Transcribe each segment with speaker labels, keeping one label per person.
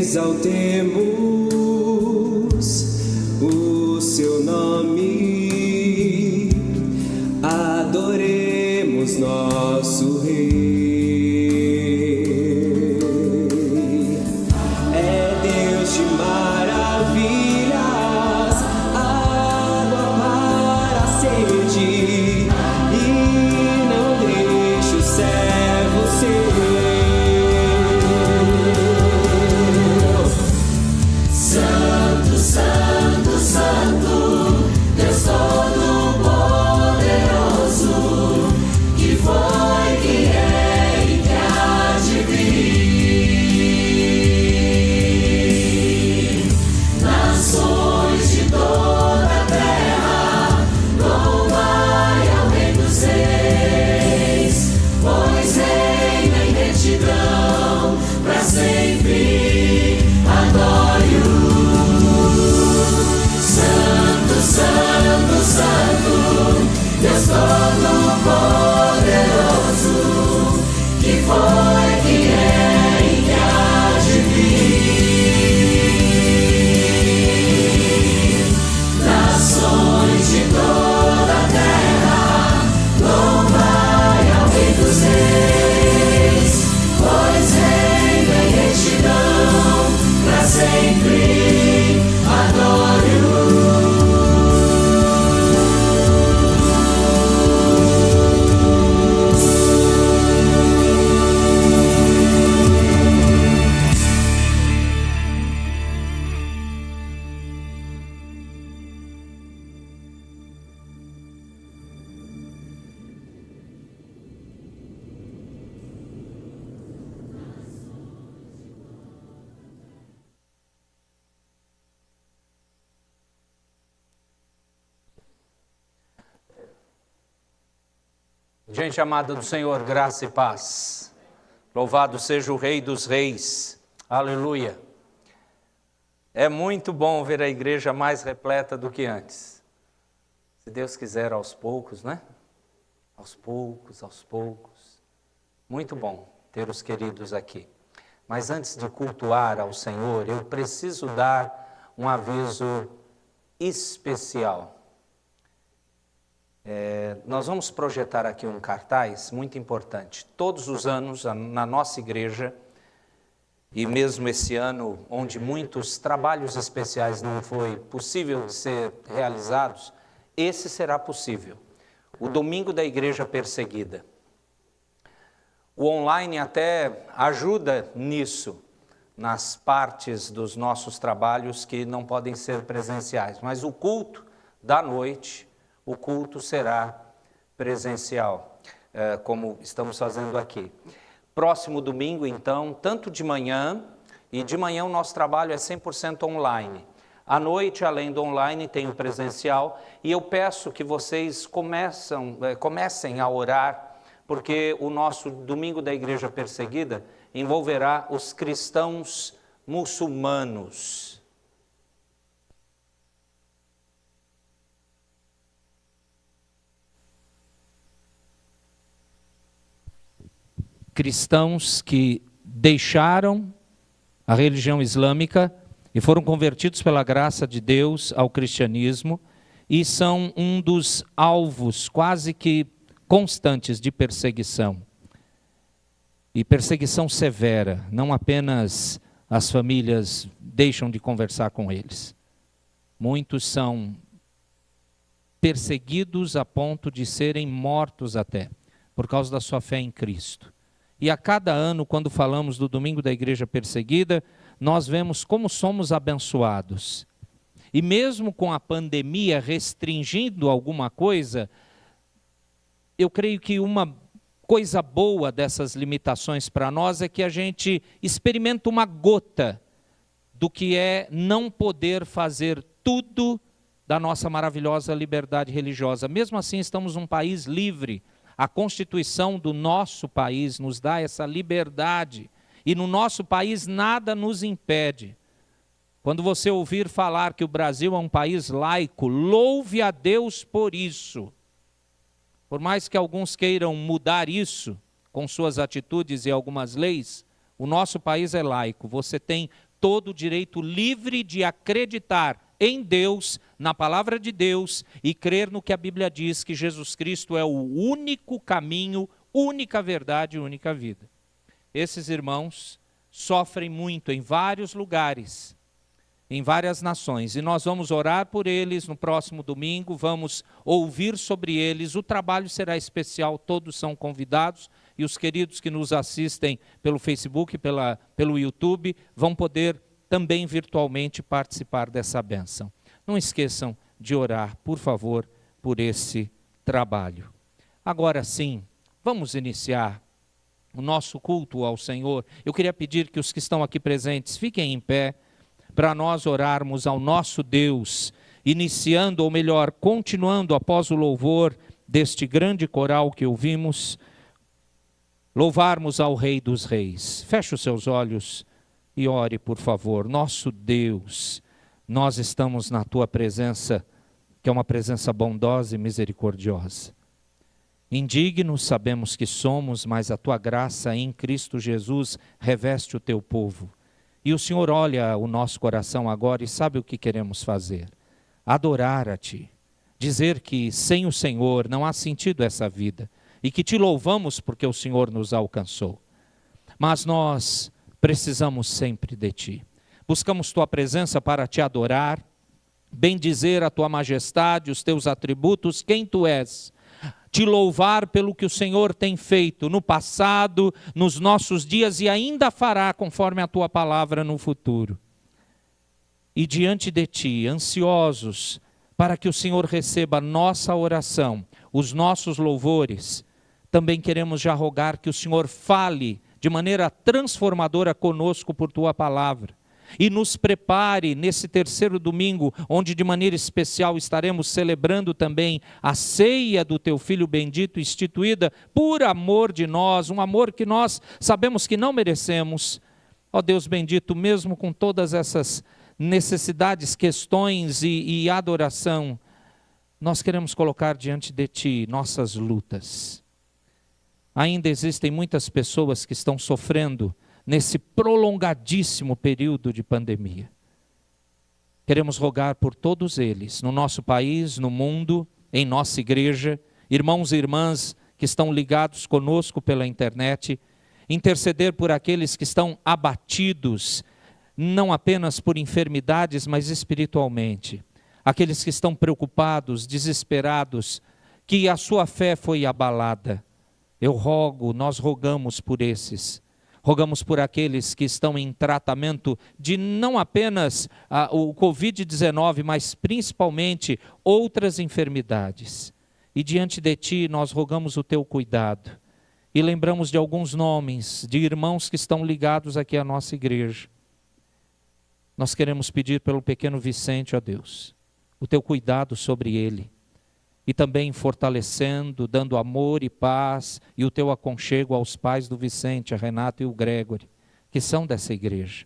Speaker 1: exaltemos o seu nome, adoremos nosso Rei. É Deus de maravilhas, água para a sede, e não deixe o servo seu.
Speaker 2: Santo, Santo, Santo, Deus Todo-Poderoso, que foi, que é e que há de vir. Nações de toda a terra, louvai ao Rei dos Reis, pois reina em retidão para sempre. Adore-o. Santo, Santo, Santo, Deus Todo-Poderoso, que foi, que é e que há de vir. Nações de toda a terra, louvai ao Rei dos Reis, pois reina em retidão para sempre. Adore-o.
Speaker 3: Gente amada do Senhor, graça e paz. Louvado seja o Rei dos Reis. Aleluia. É muito bom ver a igreja mais repleta do que antes. Se Deus quiser, aos poucos, né? Aos poucos, aos poucos. Muito bom ter os queridos aqui. Mas antes de cultuar ao Senhor, eu preciso dar um aviso especial. Nós vamos projetar aqui um cartaz muito importante. Todos os anos, na nossa igreja, e mesmo esse ano, onde muitos trabalhos especiais não foi possível de ser realizados, esse será possível. O Domingo da Igreja Perseguida. O online até ajuda nisso, nas partes dos nossos trabalhos que não podem ser presenciais. Mas o culto da noite, o culto será presencial, como estamos fazendo aqui. Próximo domingo, então, tanto de manhã, e de manhã o nosso trabalho é 100% online. À noite, além do online, tem o presencial, e eu peço que vocês comecem a orar, porque o nosso Domingo da Igreja Perseguida envolverá os cristãos muçulmanos. Cristãos que deixaram a religião islâmica e foram convertidos pela graça de Deus ao cristianismo e são um dos alvos quase que constantes de perseguição. E perseguição severa, não apenas as famílias deixam de conversar com eles. Muitos são perseguidos a ponto de serem mortos até, por causa da sua fé em Cristo. E a cada ano, quando falamos do Domingo da Igreja Perseguida, nós vemos como somos abençoados. E mesmo com a pandemia restringindo alguma coisa, eu creio que uma coisa boa dessas limitações para nós é que a gente experimenta uma gota do que é não poder fazer tudo da nossa maravilhosa liberdade religiosa. Mesmo assim, estamos num país livre. A Constituição do nosso país nos dá essa liberdade. E no nosso país nada nos impede. Quando você ouvir falar que o Brasil é um país laico, louve a Deus por isso. Por mais que alguns queiram mudar isso com suas atitudes e algumas leis, o nosso país é laico. Você tem todo o direito livre de acreditar em Deus, na palavra de Deus, e crer no que a Bíblia diz, que Jesus Cristo é o único caminho, única verdade e única vida. Esses irmãos sofrem muito em vários lugares, em várias nações, e nós vamos orar por eles no próximo domingo, vamos ouvir sobre eles. O trabalho será especial, todos são convidados, e os queridos que nos assistem pelo Facebook, pelo YouTube, vão poder também virtualmente participar dessa bênção. Não esqueçam de orar, por favor, por esse trabalho. Agora sim, vamos iniciar o nosso culto ao Senhor. Eu queria pedir que os que estão aqui presentes fiquem em pé, para nós orarmos ao nosso Deus, iniciando, ou melhor, continuando após o louvor deste grande coral que ouvimos, louvarmos ao Rei dos Reis. Feche os seus olhos e ore, por favor. Nosso Deus, nós estamos na Tua presença, que é uma presença bondosa e misericordiosa. Indignos sabemos que somos, mas a Tua graça em Cristo Jesus reveste o Teu povo. E o Senhor olha o nosso coração agora e sabe o que queremos fazer. Adorar a Ti. Dizer que sem o Senhor não há sentido essa vida. E que Te louvamos porque o Senhor nos alcançou. Mas nós precisamos sempre de Ti. Buscamos Tua presença para Te adorar, bendizer a Tua majestade, os Teus atributos, quem Tu és. Te louvar pelo que o Senhor tem feito no passado, nos nossos dias e ainda fará conforme a Tua palavra no futuro. E diante de Ti, ansiosos para que o Senhor receba nossa oração, os nossos louvores, também queremos já rogar que o Senhor fale de maneira transformadora conosco por Tua palavra. E nos prepare nesse terceiro domingo, onde de maneira especial estaremos celebrando também a ceia do Teu Filho bendito, instituída por amor de nós, um amor que nós sabemos que não merecemos. Ó Deus bendito, mesmo com todas essas necessidades, questões e adoração, nós queremos colocar diante de Ti nossas lutas. Ainda existem muitas pessoas que estão sofrendo nesse prolongadíssimo período de pandemia. Queremos rogar por todos eles, no nosso país, no mundo, em nossa igreja, irmãos e irmãs que estão ligados conosco pela internet, interceder por aqueles que estão abatidos, não apenas por enfermidades, mas espiritualmente. Aqueles que estão preocupados, desesperados, que a sua fé foi abalada. Nós rogamos por esses. Rogamos por aqueles que estão em tratamento de não apenas o Covid-19, mas principalmente outras enfermidades. E diante de Ti nós rogamos o Teu cuidado. E lembramos de alguns nomes de irmãos que estão ligados aqui à nossa igreja. Nós queremos pedir pelo pequeno Vicente, ó Deus, o Teu cuidado sobre ele. E também fortalecendo, dando amor e paz e o Teu aconchego aos pais do Vicente, a Renata e o Gregory, que são dessa igreja.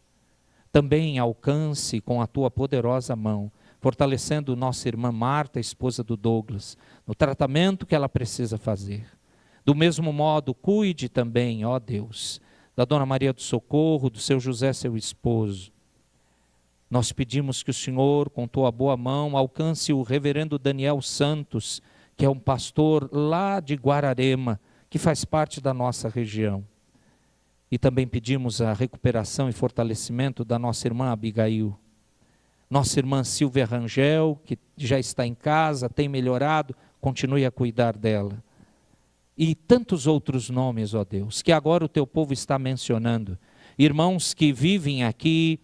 Speaker 3: Também alcance com a Tua poderosa mão, fortalecendo nossa irmã Marta, esposa do Douglas, no tratamento que ela precisa fazer. Do mesmo modo, cuide também, ó Deus, da Dona Maria do Socorro, do seu José, seu esposo. Nós pedimos que o Senhor, com Tua boa mão, alcance o reverendo Daniel Santos, que é um pastor lá de Guararema, que faz parte da nossa região. E também pedimos a recuperação e fortalecimento da nossa irmã Abigail. Nossa irmã Silvia Rangel, que já está em casa, tem melhorado, continue a cuidar dela. E tantos outros nomes, ó Deus, que agora o Teu povo está mencionando. Irmãos que vivem aqui,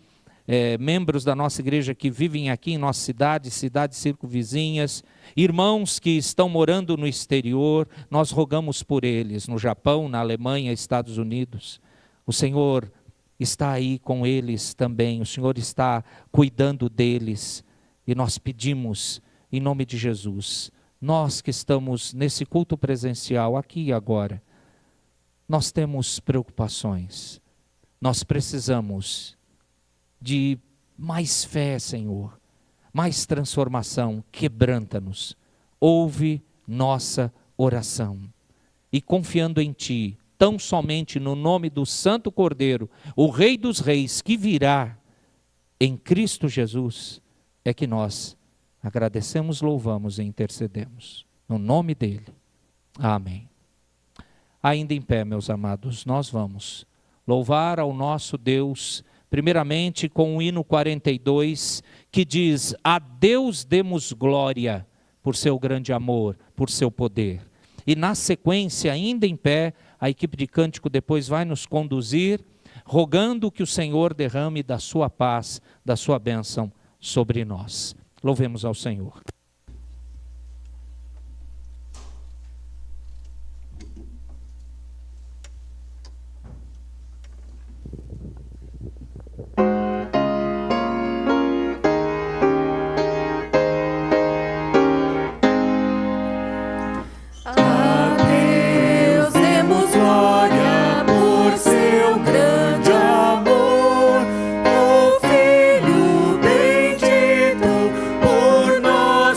Speaker 3: membros da nossa igreja que vivem aqui em nossa cidade, cidades circunvizinhas, irmãos que estão morando no exterior, nós rogamos por eles, no Japão, na Alemanha, Estados Unidos. O Senhor está aí com eles também, o Senhor está cuidando deles, e nós pedimos, em nome de Jesus, nós que estamos nesse culto presencial, aqui e agora, nós temos preocupações, nós precisamos de mais fé, Senhor, mais transformação, quebranta-nos, ouve nossa oração, e confiando em Ti, tão somente no nome do Santo Cordeiro, o Rei dos Reis que virá, em Cristo Jesus, é que nós agradecemos, louvamos e intercedemos. No nome dele. Amém. Ainda em pé, meus amados, nós vamos louvar ao nosso Deus, primeiramente com o hino 42, que diz: a Deus demos glória por seu grande amor, por seu poder. E na sequência, ainda em pé, a equipe de cântico depois vai nos conduzir, rogando que o Senhor derrame da sua paz, da sua bênção sobre nós. Louvemos ao Senhor.
Speaker 2: Por nós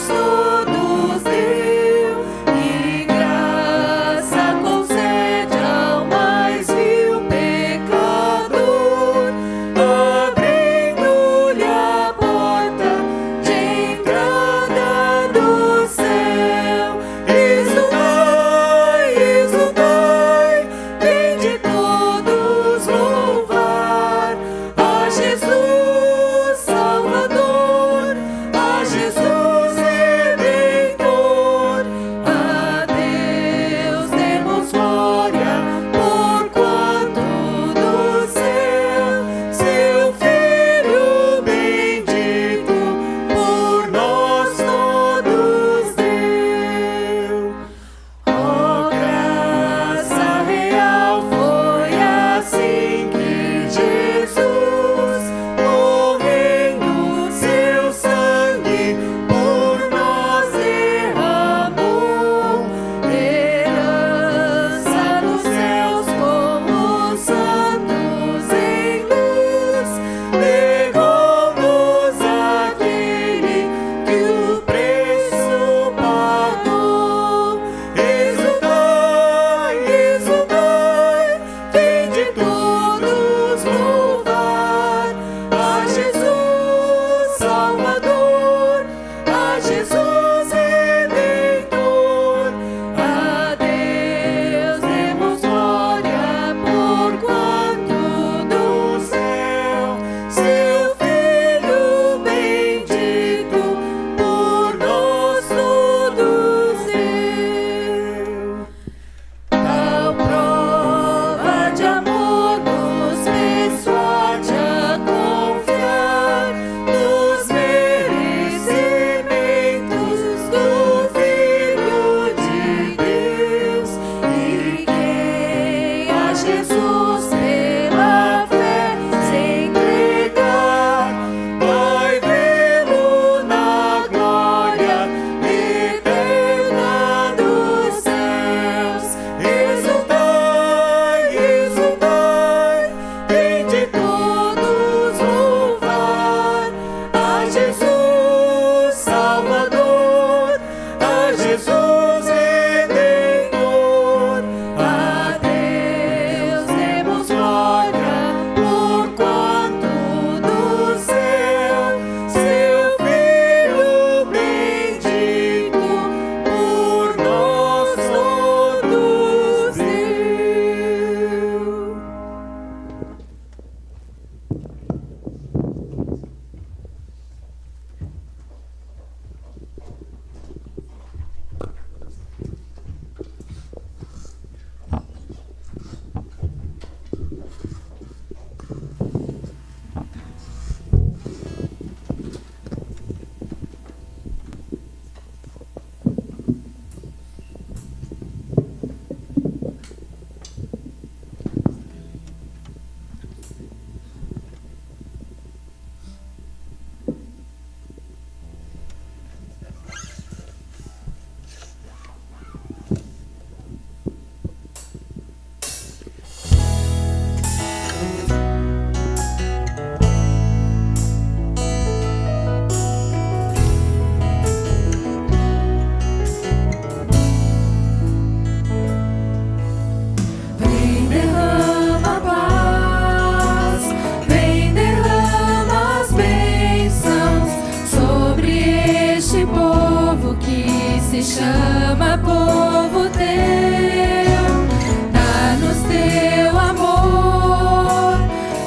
Speaker 2: chama, povo teu, dá-nos teu amor,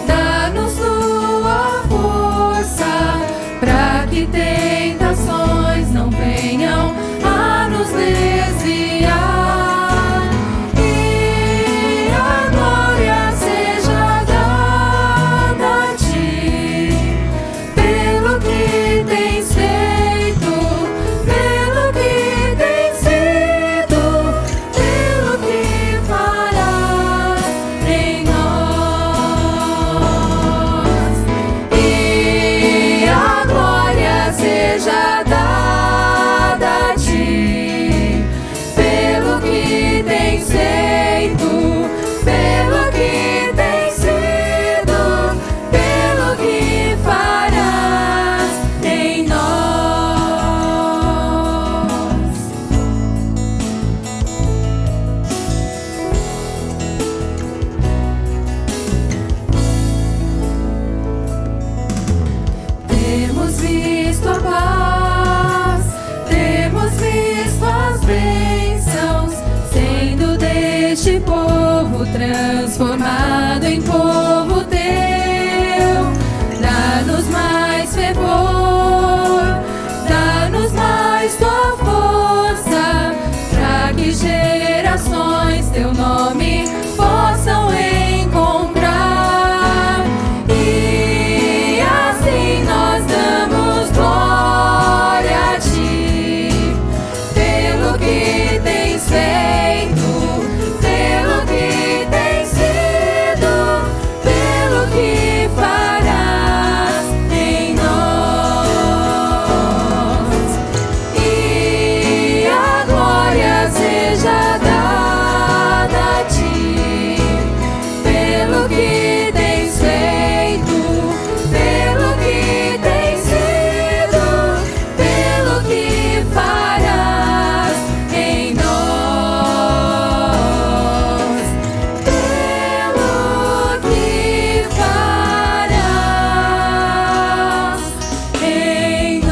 Speaker 2: dá-nos tua força, para que tentações não venham a nos desviar. E a glória seja dada a ti, pelo que tens feito, pelo que tens sido, pelo que farás em nós. E a glória seja dada a ti, pelo que tens feito, pelo que tens sido, pelo que farás em nós. Temos visto a paz, temos visto as bênçãos, sendo deste povo transformado em povo teu. Dá-nos mais fervor, dá-nos mais tua força, para que gerações teu nome possam encontrar. E assim nós damos glória a ti, pelo que tens feito, pelo que tens sido, pelo que farás em nós. E a glória seja dada a ti, pelo que tens feito, pelo que tens sido, pelo que farás em nós, pelo que farás em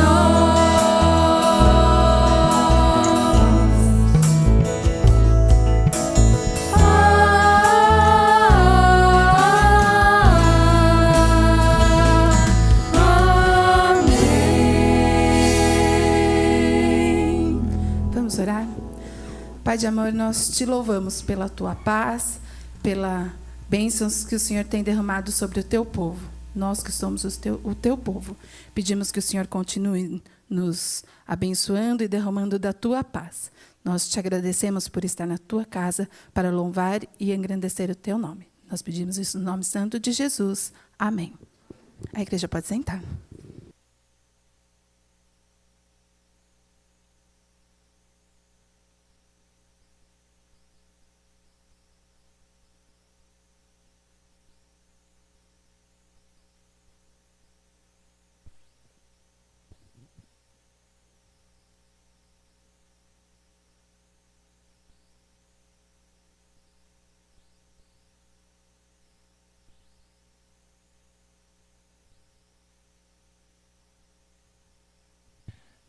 Speaker 2: Amém.
Speaker 4: Vamos orar? Pai de amor, nós te louvamos pela tua paz, pela bênçãos que o Senhor tem derramado sobre o teu povo. Nós que somos o teu povo, pedimos que o Senhor continue nos abençoando e derramando da tua paz. Nós te agradecemos por estar na tua casa para louvar e engrandecer o teu nome. Nós pedimos isso no nome santo de Jesus. Amém. A igreja pode sentar.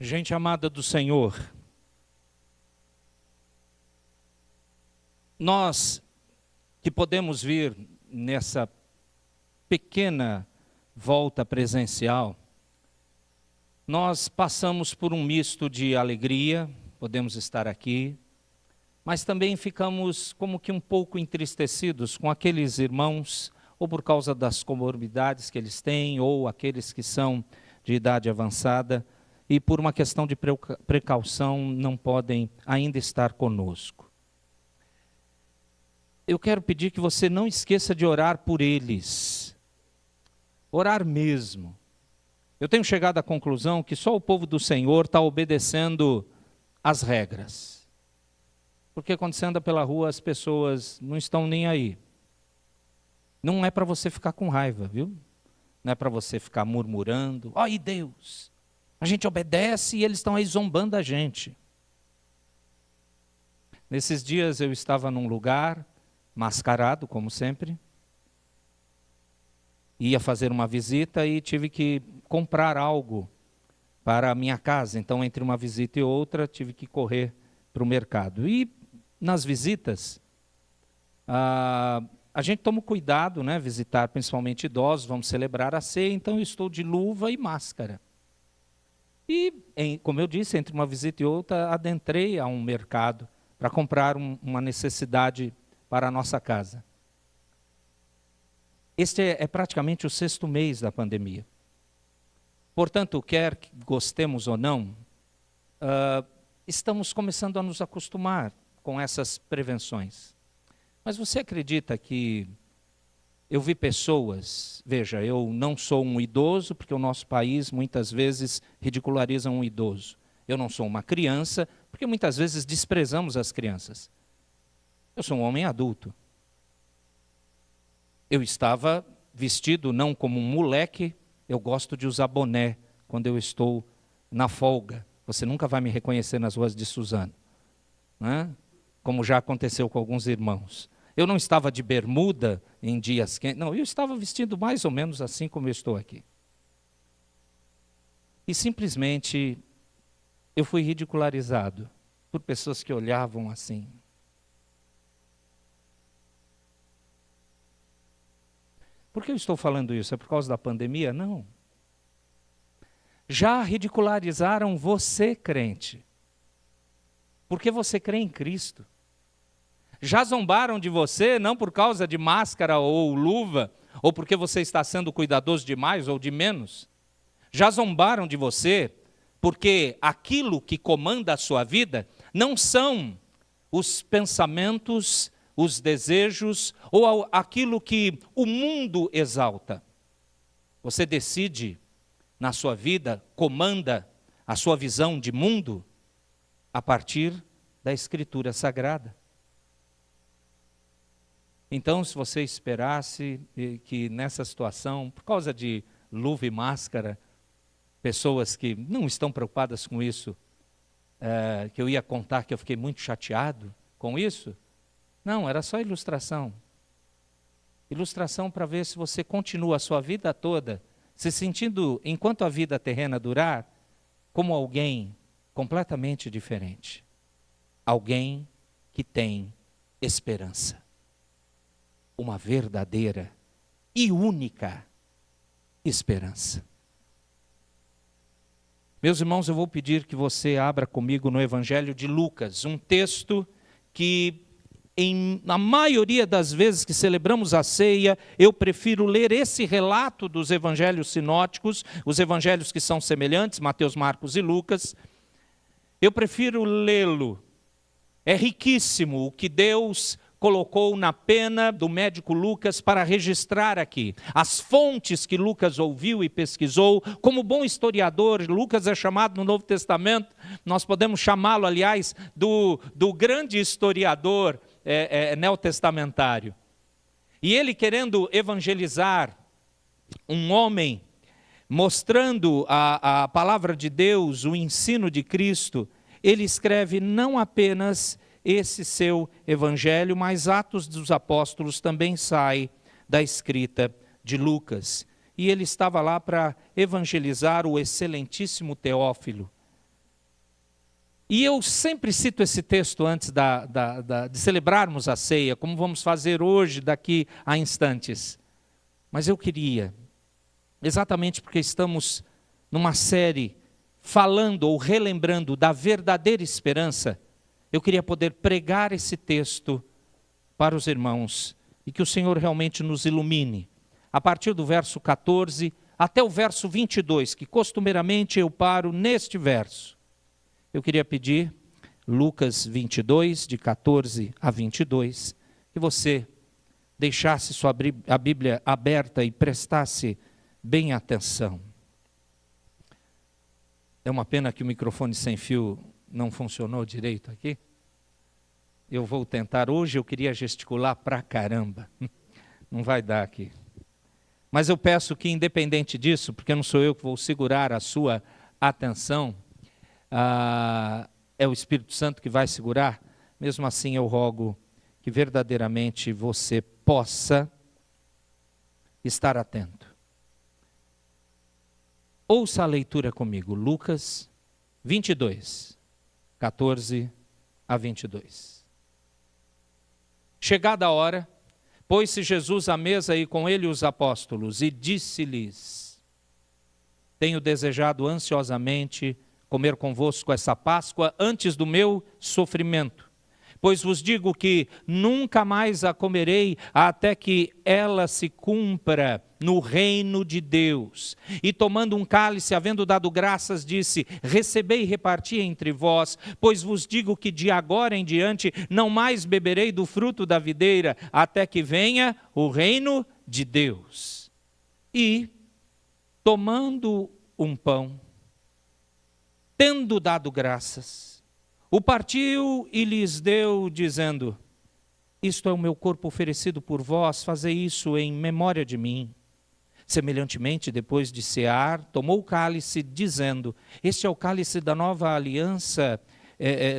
Speaker 3: Gente amada do Senhor, nós que podemos vir nessa pequena volta presencial, nós passamos por um misto de alegria, podemos estar aqui, mas também ficamos como que um pouco entristecidos com aqueles irmãos, ou por causa das comorbidades que eles têm, ou aqueles que são de idade avançada, e por uma questão de precaução não podem ainda estar conosco. Eu quero pedir que você não esqueça de orar por eles. Orar mesmo. Eu tenho chegado à conclusão que só o povo do Senhor está obedecendo às regras. Porque quando você anda pela rua, as pessoas não estão nem aí. Não é para você ficar com raiva, viu? Não é para você ficar murmurando. Ai, Deus! A gente obedece e eles estão aí zombando da gente. Nesses dias eu estava num lugar, mascarado, como sempre. Ia fazer uma visita e tive que comprar algo para a minha casa. Então, entre uma visita e outra, tive que correr para o mercado. E nas visitas, a gente toma cuidado, né? Visitar principalmente idosos, vamos celebrar a ceia, então eu estou de luva e máscara. E, como eu disse, entre uma visita e outra, adentrei a um mercado para comprar uma necessidade para a nossa casa. Este é praticamente o 6º mês da pandemia. Portanto, quer que gostemos ou não, estamos começando a nos acostumar com essas prevenções. Mas você acredita que eu vi pessoas, veja, eu não sou um idoso, porque o nosso país muitas vezes ridiculariza um idoso. Eu não sou uma criança, porque muitas vezes desprezamos as crianças. Eu sou um homem adulto. Eu estava vestido não como um moleque, eu gosto de usar boné quando eu estou na folga. Você nunca vai me reconhecer nas ruas de Suzano, né? Como já aconteceu com alguns irmãos. Eu não estava de bermuda em dias quentes, não, eu estava vestido mais ou menos assim como eu estou aqui. E simplesmente eu fui ridicularizado por pessoas que olhavam assim. Por que eu estou falando isso? É por causa da pandemia? Não. Já ridicularizaram você, crente, porque você crê em Cristo. Já zombaram de você, não por causa de máscara ou luva, ou porque você está sendo cuidadoso de mais ou de menos. Já zombaram de você porque aquilo que comanda a sua vida não são os pensamentos, os desejos ou aquilo que o mundo exalta. Você decide na sua vida, comanda a sua visão de mundo a partir da Escritura Sagrada. Então, se você esperasse que nessa situação, por causa de luva e máscara, pessoas que não estão preocupadas com isso, que eu ia contar que eu fiquei muito chateado com isso, não, era só ilustração. Ilustração para ver se você continua a sua vida toda se sentindo, enquanto a vida terrena durar, como alguém completamente diferente. Alguém que tem esperança. Uma verdadeira e única esperança. Meus irmãos, eu vou pedir que você abra comigo no Evangelho de Lucas, um texto que, na maioria das vezes que celebramos a ceia, eu prefiro ler esse relato dos evangelhos sinóticos, os evangelhos que são semelhantes, Mateus, Marcos e Lucas. Eu prefiro lê-lo. É riquíssimo o que Deus colocou na pena do médico Lucas para registrar aqui. As fontes que Lucas ouviu e pesquisou, como bom historiador, Lucas é chamado no Novo Testamento, nós podemos chamá-lo, aliás, do grande historiador neotestamentário. E ele, querendo evangelizar um homem, mostrando a palavra de Deus, o ensino de Cristo, ele escreve não apenas esse seu evangelho, mas Atos dos Apóstolos também sai da escrita de Lucas. E ele estava lá para evangelizar o excelentíssimo Teófilo. E eu sempre cito esse texto antes de celebrarmos a ceia, como vamos fazer hoje, daqui a instantes. Mas eu queria, exatamente porque estamos numa série falando ou relembrando da verdadeira esperança, eu queria poder pregar esse texto para os irmãos e que o Senhor realmente nos ilumine. A partir do verso 14 até o verso 22, que costumeiramente eu paro neste verso. Eu queria pedir, Lucas 22, de 14 a 22, que você deixasse a Bíblia aberta e prestasse bem atenção. É uma pena que o microfone sem fio não funcionou direito aqui. Eu vou tentar. Hoje eu queria gesticular pra caramba. Não vai dar aqui. Mas eu peço que, independente disso, porque não sou eu que vou segurar a sua atenção, é o Espírito Santo que vai segurar, mesmo assim eu rogo que verdadeiramente você possa estar atento. Ouça a leitura comigo, Lucas 22, 14 a 22. Chegada a hora, pôs-se Jesus à mesa e com ele os apóstolos, e disse-lhes: tenho desejado ansiosamente comer convosco essa Páscoa antes do meu sofrimento. Pois vos digo que nunca mais a comerei até que ela se cumpra no reino de Deus. E tomando um cálice, havendo dado graças, disse: recebei e reparti entre vós, pois vos digo que de agora em diante não mais beberei do fruto da videira, até que venha o reino de Deus. E, tomando um pão, tendo dado graças, o partiu e lhes deu, dizendo: isto é o meu corpo oferecido por vós, fazei isso em memória de mim. Semelhantemente, depois de cear, tomou o cálice, dizendo: este é o cálice da nova aliança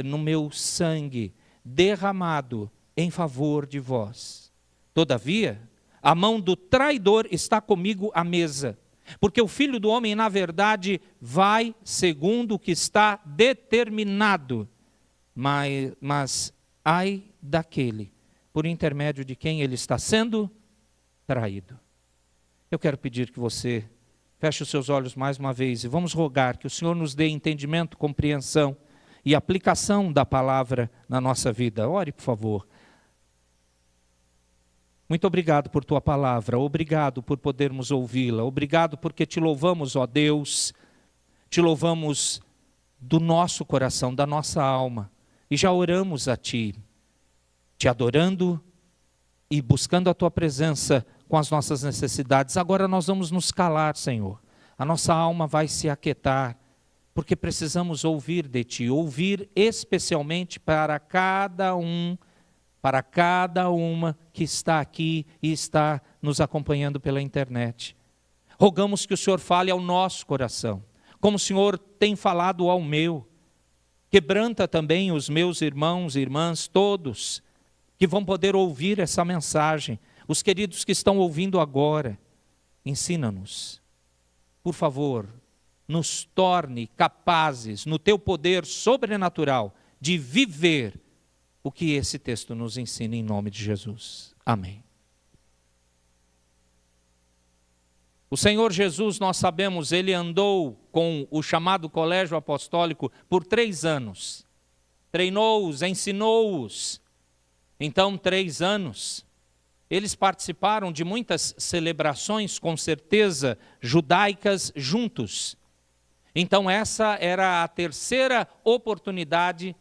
Speaker 3: no meu sangue, derramado em favor de vós. Todavia, a mão do traidor está comigo à mesa. Porque o Filho do Homem, na verdade, vai segundo o que está determinado. Mas ai daquele, por intermédio de quem ele está sendo traído. Eu quero pedir que você feche os seus olhos mais uma vez e vamos rogar que o Senhor nos dê entendimento, compreensão e aplicação da palavra na nossa vida. Ore, por favor. Muito obrigado por tua palavra, obrigado por podermos ouvi-la, obrigado porque te louvamos, ó Deus, te louvamos do nosso coração, da nossa alma. E já oramos a Ti, Te adorando e buscando a Tua presença com as nossas necessidades. Agora nós vamos nos calar, Senhor. A nossa alma vai se aquietar, porque precisamos ouvir de Ti, ouvir especialmente para cada um, para cada uma que está aqui e está nos acompanhando pela internet. Rogamos que o Senhor fale ao nosso coração, como o Senhor tem falado ao meu. Quebranta também os meus irmãos e irmãs, todos, que vão poder ouvir essa mensagem. Os queridos que estão ouvindo agora, ensina-nos. Por favor, nos torne capazes, no Teu poder sobrenatural, de viver o que esse texto nos ensina em nome de Jesus. Amém. O Senhor Jesus, nós sabemos, ele andou com o chamado colégio apostólico por 3 anos. Treinou-os, ensinou-os. Então, 3 anos. Eles participaram de muitas celebrações, com certeza, judaicas juntos. Então, essa era a 3ª oportunidade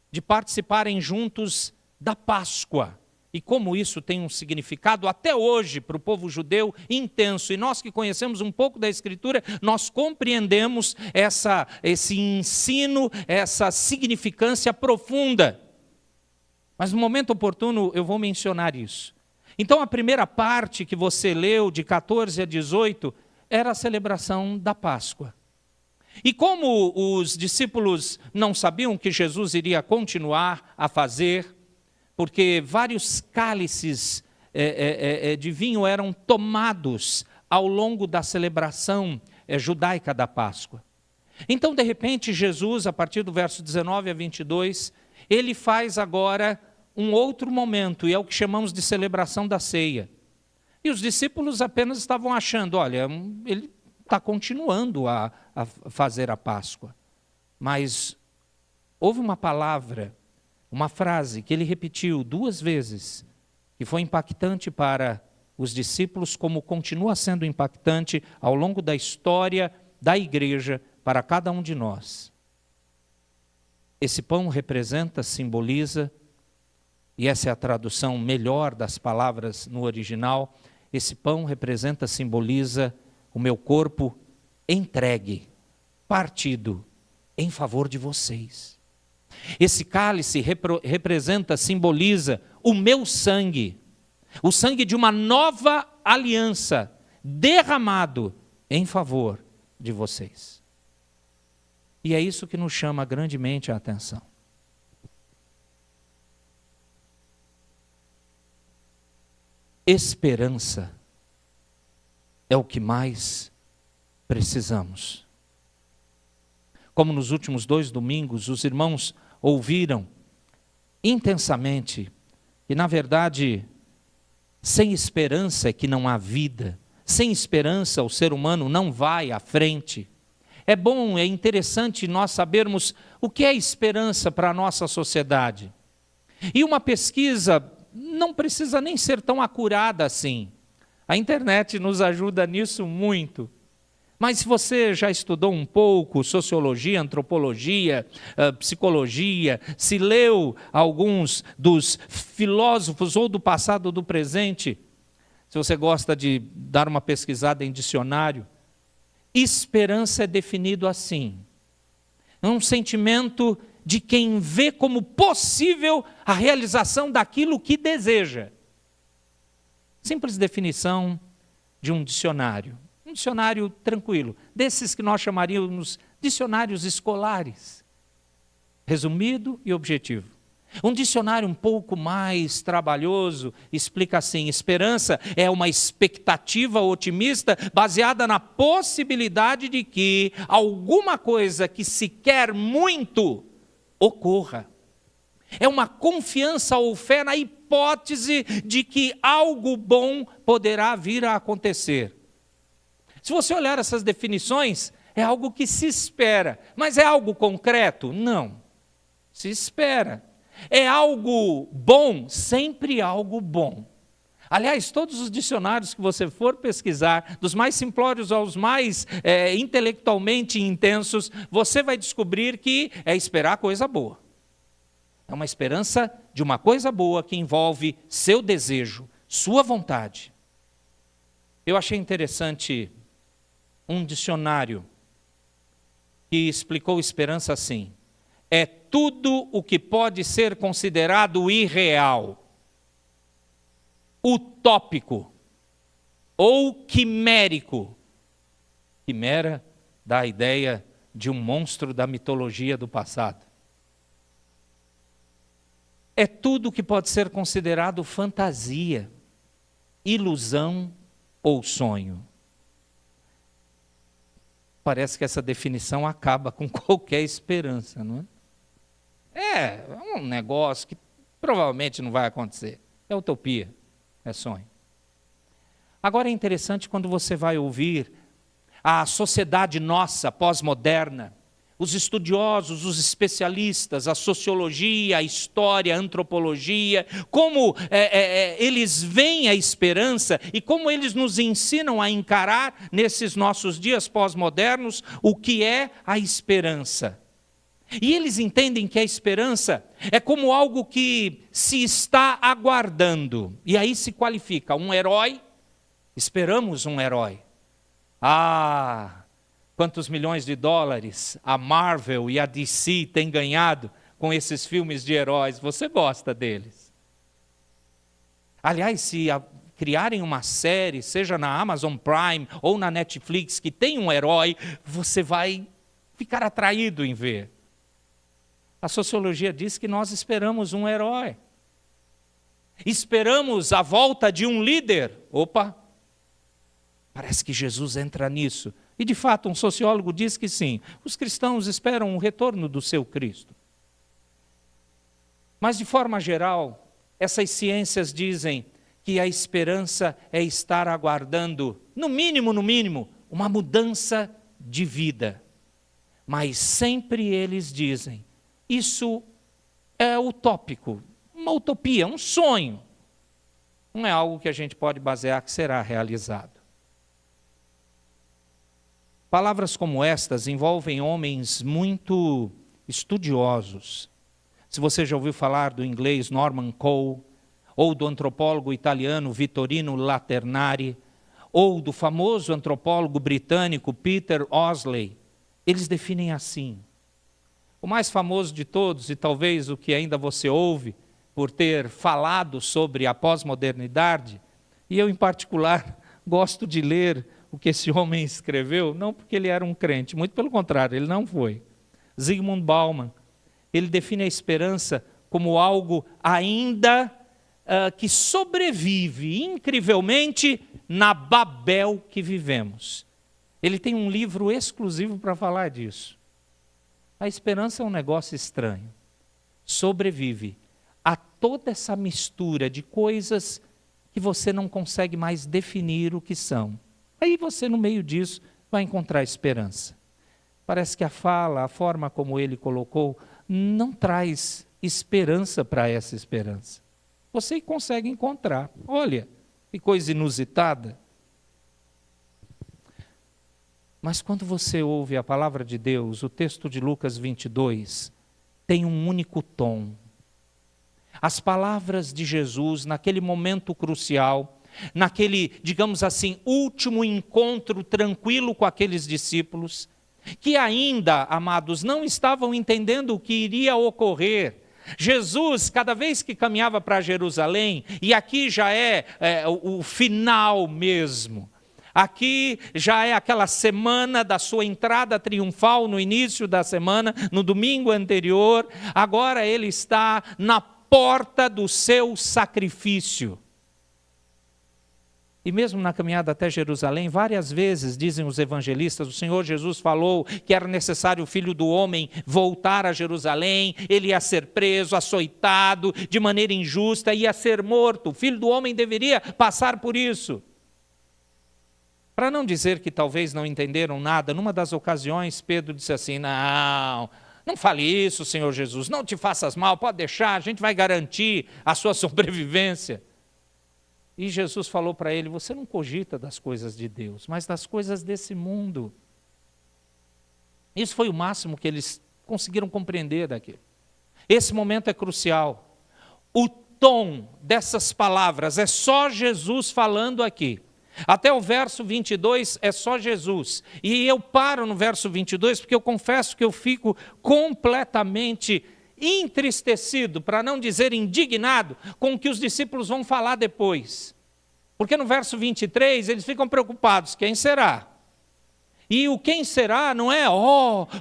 Speaker 3: de participarem juntos da Páscoa. E como isso tem um significado até hoje para o povo judeu intenso. E nós que conhecemos um pouco da Escritura, nós compreendemos esse ensino, essa significância profunda. Mas no momento oportuno eu vou mencionar isso. Então a primeira parte que você leu, de 14 a 18, era a celebração da Páscoa. E como os discípulos não sabiam que Jesus iria continuar a fazer, porque vários cálices de vinho eram tomados ao longo da celebração judaica da Páscoa. Então, de repente, Jesus, a partir do verso 19 a 22, ele faz agora um outro momento, e é o que chamamos de celebração da ceia. E os discípulos apenas estavam achando, olha, ele está continuando a fazer a Páscoa. Mas houve uma palavra, uma frase que ele repetiu 2 vezes, que foi impactante para os discípulos, como continua sendo impactante ao longo da história da igreja para cada um de nós. Esse pão representa, simboliza, e essa é a tradução melhor das palavras no original, esse pão representa, simboliza o meu corpo entregue, partido em favor de vocês. Esse cálice representa, simboliza o meu sangue, o sangue de uma nova aliança, derramado em favor de vocês. E é isso que nos chama grandemente a atenção. Esperança é o que mais precisamos. Como nos últimos 2 domingos, os irmãos ouviram intensamente, e na verdade, sem esperança é que não há vida. Sem esperança o ser humano não vai à frente. É bom, é interessante nós sabermos o que é esperança para a nossa sociedade. E uma pesquisa não precisa nem ser tão acurada assim. A internet nos ajuda nisso muito. Mas se você já estudou um pouco sociologia, antropologia, psicologia, se leu alguns dos filósofos ou do passado ou do presente, se você gosta de dar uma pesquisada em dicionário, esperança é definido assim: é um sentimento de quem vê como possível a realização daquilo que deseja. Simples definição de um dicionário. Um dicionário tranquilo, desses que nós chamaríamos dicionários escolares. Resumido e objetivo. Um dicionário um pouco mais trabalhoso explica assim: esperança é uma expectativa otimista baseada na possibilidade de que alguma coisa que se quer muito ocorra. É uma confiança ou fé na hipótese de que algo bom poderá vir a acontecer. Se você olhar essas definições, é algo que se espera, mas é algo concreto? Não. Se espera. É algo bom? Sempre algo bom. Aliás, todos os dicionários que você for pesquisar, dos mais simplórios aos mais intelectualmente intensos, você vai descobrir que é esperar coisa boa. É uma esperança de uma coisa boa que envolve seu desejo, sua vontade. Eu achei interessante um dicionário que explicou esperança assim: é tudo o que pode ser considerado irreal, utópico ou quimérico. Quimera dá a ideia de um monstro da mitologia do passado. É tudo o que pode ser considerado fantasia, ilusão ou sonho. Parece que essa definição acaba com qualquer esperança, não é? É um negócio que provavelmente não vai acontecer. É utopia, é sonho. Agora é interessante quando você vai ouvir a sociedade nossa pós-moderna, os estudiosos, os especialistas, a sociologia, a história, a antropologia, como eles veem a esperança e como eles nos ensinam a encarar nesses nossos dias pós-modernos o que é a esperança. E eles entendem que a esperança é como algo que se está aguardando. E aí se qualifica um herói, esperamos um herói. Quantos milhões de dólares a Marvel e a DC têm ganhado com esses filmes de heróis? Você gosta deles. Aliás, se criarem uma série, seja na Amazon Prime ou na Netflix, que tem um herói, você vai ficar atraído em ver. A sociologia diz que nós esperamos um herói. Esperamos a volta de um líder. Opa! Parece que Jesus entra nisso. E de fato, um sociólogo diz que sim, os cristãos esperam o retorno do seu Cristo. Mas de forma geral, essas ciências dizem que a esperança é estar aguardando, no mínimo, uma mudança de vida. Mas sempre eles dizem, isso é utópico, uma utopia, um sonho. Não é algo que a gente pode basear que será realizado. Palavras como estas envolvem homens muito estudiosos. Se você já ouviu falar do inglês Norman Coe, ou do antropólogo italiano Vittorino Laternari, ou do famoso antropólogo britânico Peter Ousley, eles definem assim. O mais famoso de todos, e talvez o que ainda você ouve por ter falado sobre a pós-modernidade, e eu em particular gosto de ler o que esse homem escreveu, não porque ele era um crente, muito pelo contrário, ele não foi. Zygmunt Bauman, ele define a esperança como algo ainda que sobrevive incrivelmente na Babel que vivemos. Ele tem um livro exclusivo para falar disso. A esperança é um negócio estranho. Sobrevive a toda essa mistura de coisas que você não consegue mais definir o que são. Aí você, no meio disso, vai encontrar esperança. Parece que a forma como ele colocou, não traz esperança para essa esperança. Você consegue encontrar. Olha, que coisa inusitada. Mas quando você ouve a palavra de Deus, o texto de Lucas 22, tem um único tom. As palavras de Jesus, naquele momento crucial, naquele, digamos assim, último encontro tranquilo com aqueles discípulos, que ainda, amados, não estavam entendendo o que iria ocorrer. Jesus, cada vez que caminhava para Jerusalém, e aqui já é o final mesmo, aqui já é aquela semana da sua entrada triunfal, no início da semana, no domingo anterior, agora ele está na porta do seu sacrifício. E mesmo na caminhada até Jerusalém, várias vezes, dizem os evangelistas, o Senhor Jesus falou que era necessário o Filho do Homem voltar a Jerusalém, ele ia ser preso, açoitado, de maneira injusta, ia ser morto. O Filho do Homem deveria passar por isso. Para não dizer que talvez não entenderam nada, numa das ocasiões Pedro disse assim, não fale isso, Senhor Jesus, não te faças mal, pode deixar, a gente vai garantir a sua sobrevivência. E Jesus falou para ele, você não cogita das coisas de Deus, mas das coisas desse mundo. Isso foi o máximo que eles conseguiram compreender daquilo. Esse momento é crucial. O tom dessas palavras é só Jesus falando aqui. Até o verso 22 é só Jesus. E eu paro no verso 22 porque eu confesso que eu fico completamente entristecido, para não dizer indignado, com o que os discípulos vão falar depois. Porque no verso 23 eles ficam preocupados, quem será? E o quem será não é,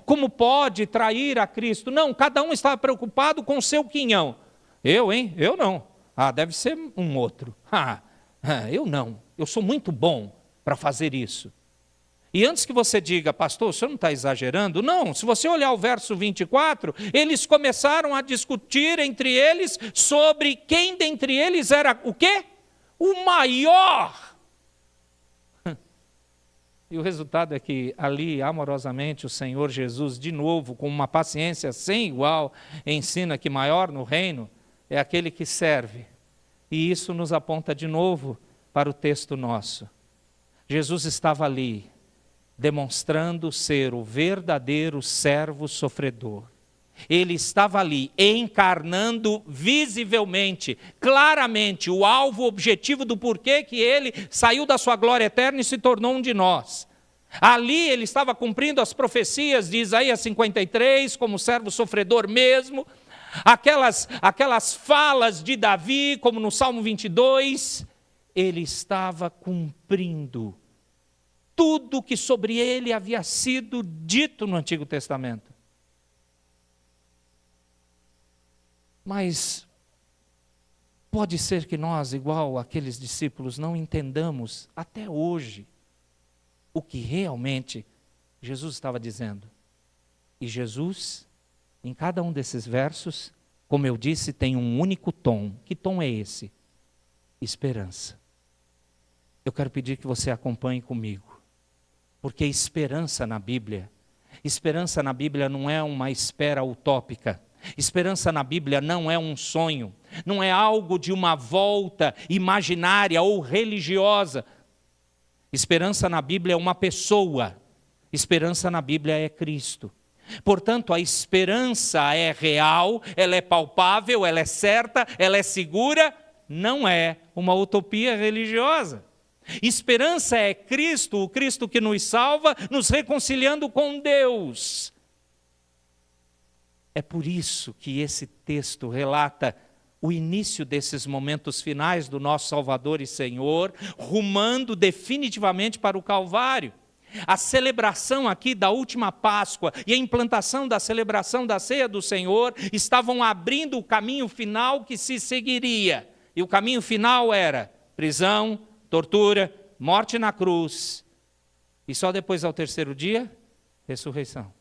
Speaker 3: como pode trair a Cristo? Não, cada um estava preocupado com o seu quinhão. Eu, hein? Eu não. Deve ser um outro. Eu não. Eu sou muito bom para fazer isso. E antes que você diga, pastor, o senhor não está exagerando? Não, se você olhar o verso 24, eles começaram a discutir entre eles sobre quem dentre eles era o quê? O maior. E o resultado é que ali, amorosamente, o Senhor Jesus, de novo, com uma paciência sem igual, ensina que maior no reino é aquele que serve. E isso nos aponta de novo para o texto nosso. Jesus estava ali, demonstrando ser o verdadeiro servo sofredor. Ele estava ali, encarnando visivelmente, claramente, o alvo, o objetivo do porquê que ele saiu da sua glória eterna e se tornou um de nós. Ali ele estava cumprindo as profecias de Isaías 53, como servo sofredor mesmo, aquelas falas de Davi, como no Salmo 22, ele estava cumprindo tudo que sobre ele havia sido dito no Antigo Testamento. Mas pode ser que nós, igual aqueles discípulos, não entendamos até hoje o que realmente Jesus estava dizendo. E Jesus, em cada um desses versos, como eu disse, tem um único tom. Que tom é esse? Esperança. Eu quero pedir que você acompanhe comigo. Porque esperança na Bíblia não é uma espera utópica. Esperança na Bíblia não é um sonho, não é algo de uma volta imaginária ou religiosa. Esperança na Bíblia é uma pessoa. Esperança na Bíblia é Cristo. Portanto, a esperança é real, ela é palpável, ela é certa, ela é segura, não é uma utopia religiosa. Esperança é Cristo, o Cristo que nos salva, nos reconciliando com Deus. É por isso que esse texto relata o início desses momentos finais do nosso Salvador e Senhor, rumando definitivamente para o Calvário. A celebração aqui da última Páscoa e a implantação da celebração da ceia do Senhor estavam abrindo o caminho final que se seguiria. E o caminho final era prisão, tortura, morte na cruz E só depois, ao terceiro dia, ressurreição.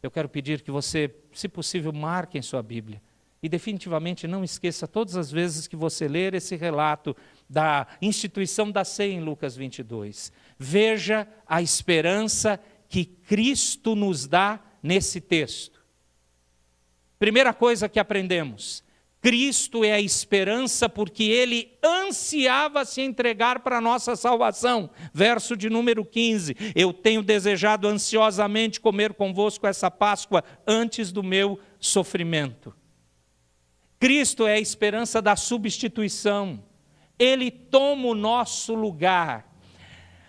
Speaker 3: Eu quero pedir que você, se possível, marque em sua Bíblia. E definitivamente não esqueça todas as vezes que você ler esse relato da instituição da ceia em Lucas 22. Veja a esperança que Cristo nos dá nesse texto. Primeira coisa que aprendemos: Cristo é a esperança porque Ele ansiava se entregar para a nossa salvação. Verso de número 15, eu tenho desejado ansiosamente comer convosco essa Páscoa antes do meu sofrimento. Cristo é a esperança da substituição. Ele toma o nosso lugar.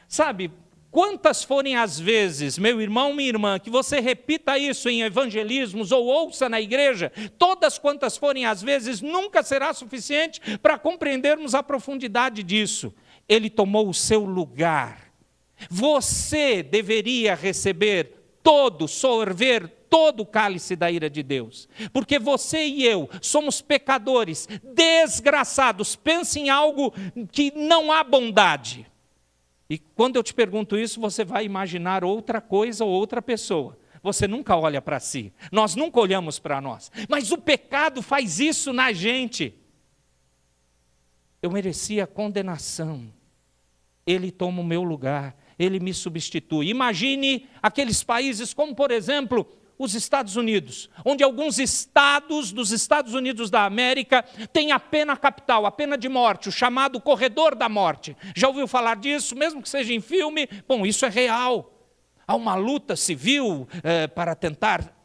Speaker 3: Sabe, quantas forem as vezes, meu irmão, minha irmã, que você repita isso em evangelismos ou ouça na igreja, todas quantas forem as vezes, nunca será suficiente para compreendermos a profundidade disso. Ele tomou o seu lugar. Você deveria receber sorver todo o cálice da ira de Deus, porque você e eu somos pecadores, desgraçados. Pense em algo que não há bondade. E quando eu te pergunto isso, você vai imaginar outra coisa ou outra pessoa. Você nunca olha para si, nós nunca olhamos para nós, mas o pecado faz isso na gente. Eu merecia condenação, Ele toma o meu lugar, Ele me substitui. Imagine aqueles países como, por exemplo, os Estados Unidos, onde alguns estados dos Estados Unidos da América têm a pena capital, a pena de morte, o chamado corredor da morte. Já ouviu falar disso? Mesmo que seja em filme, bom, isso é real. Há uma luta civil para tentar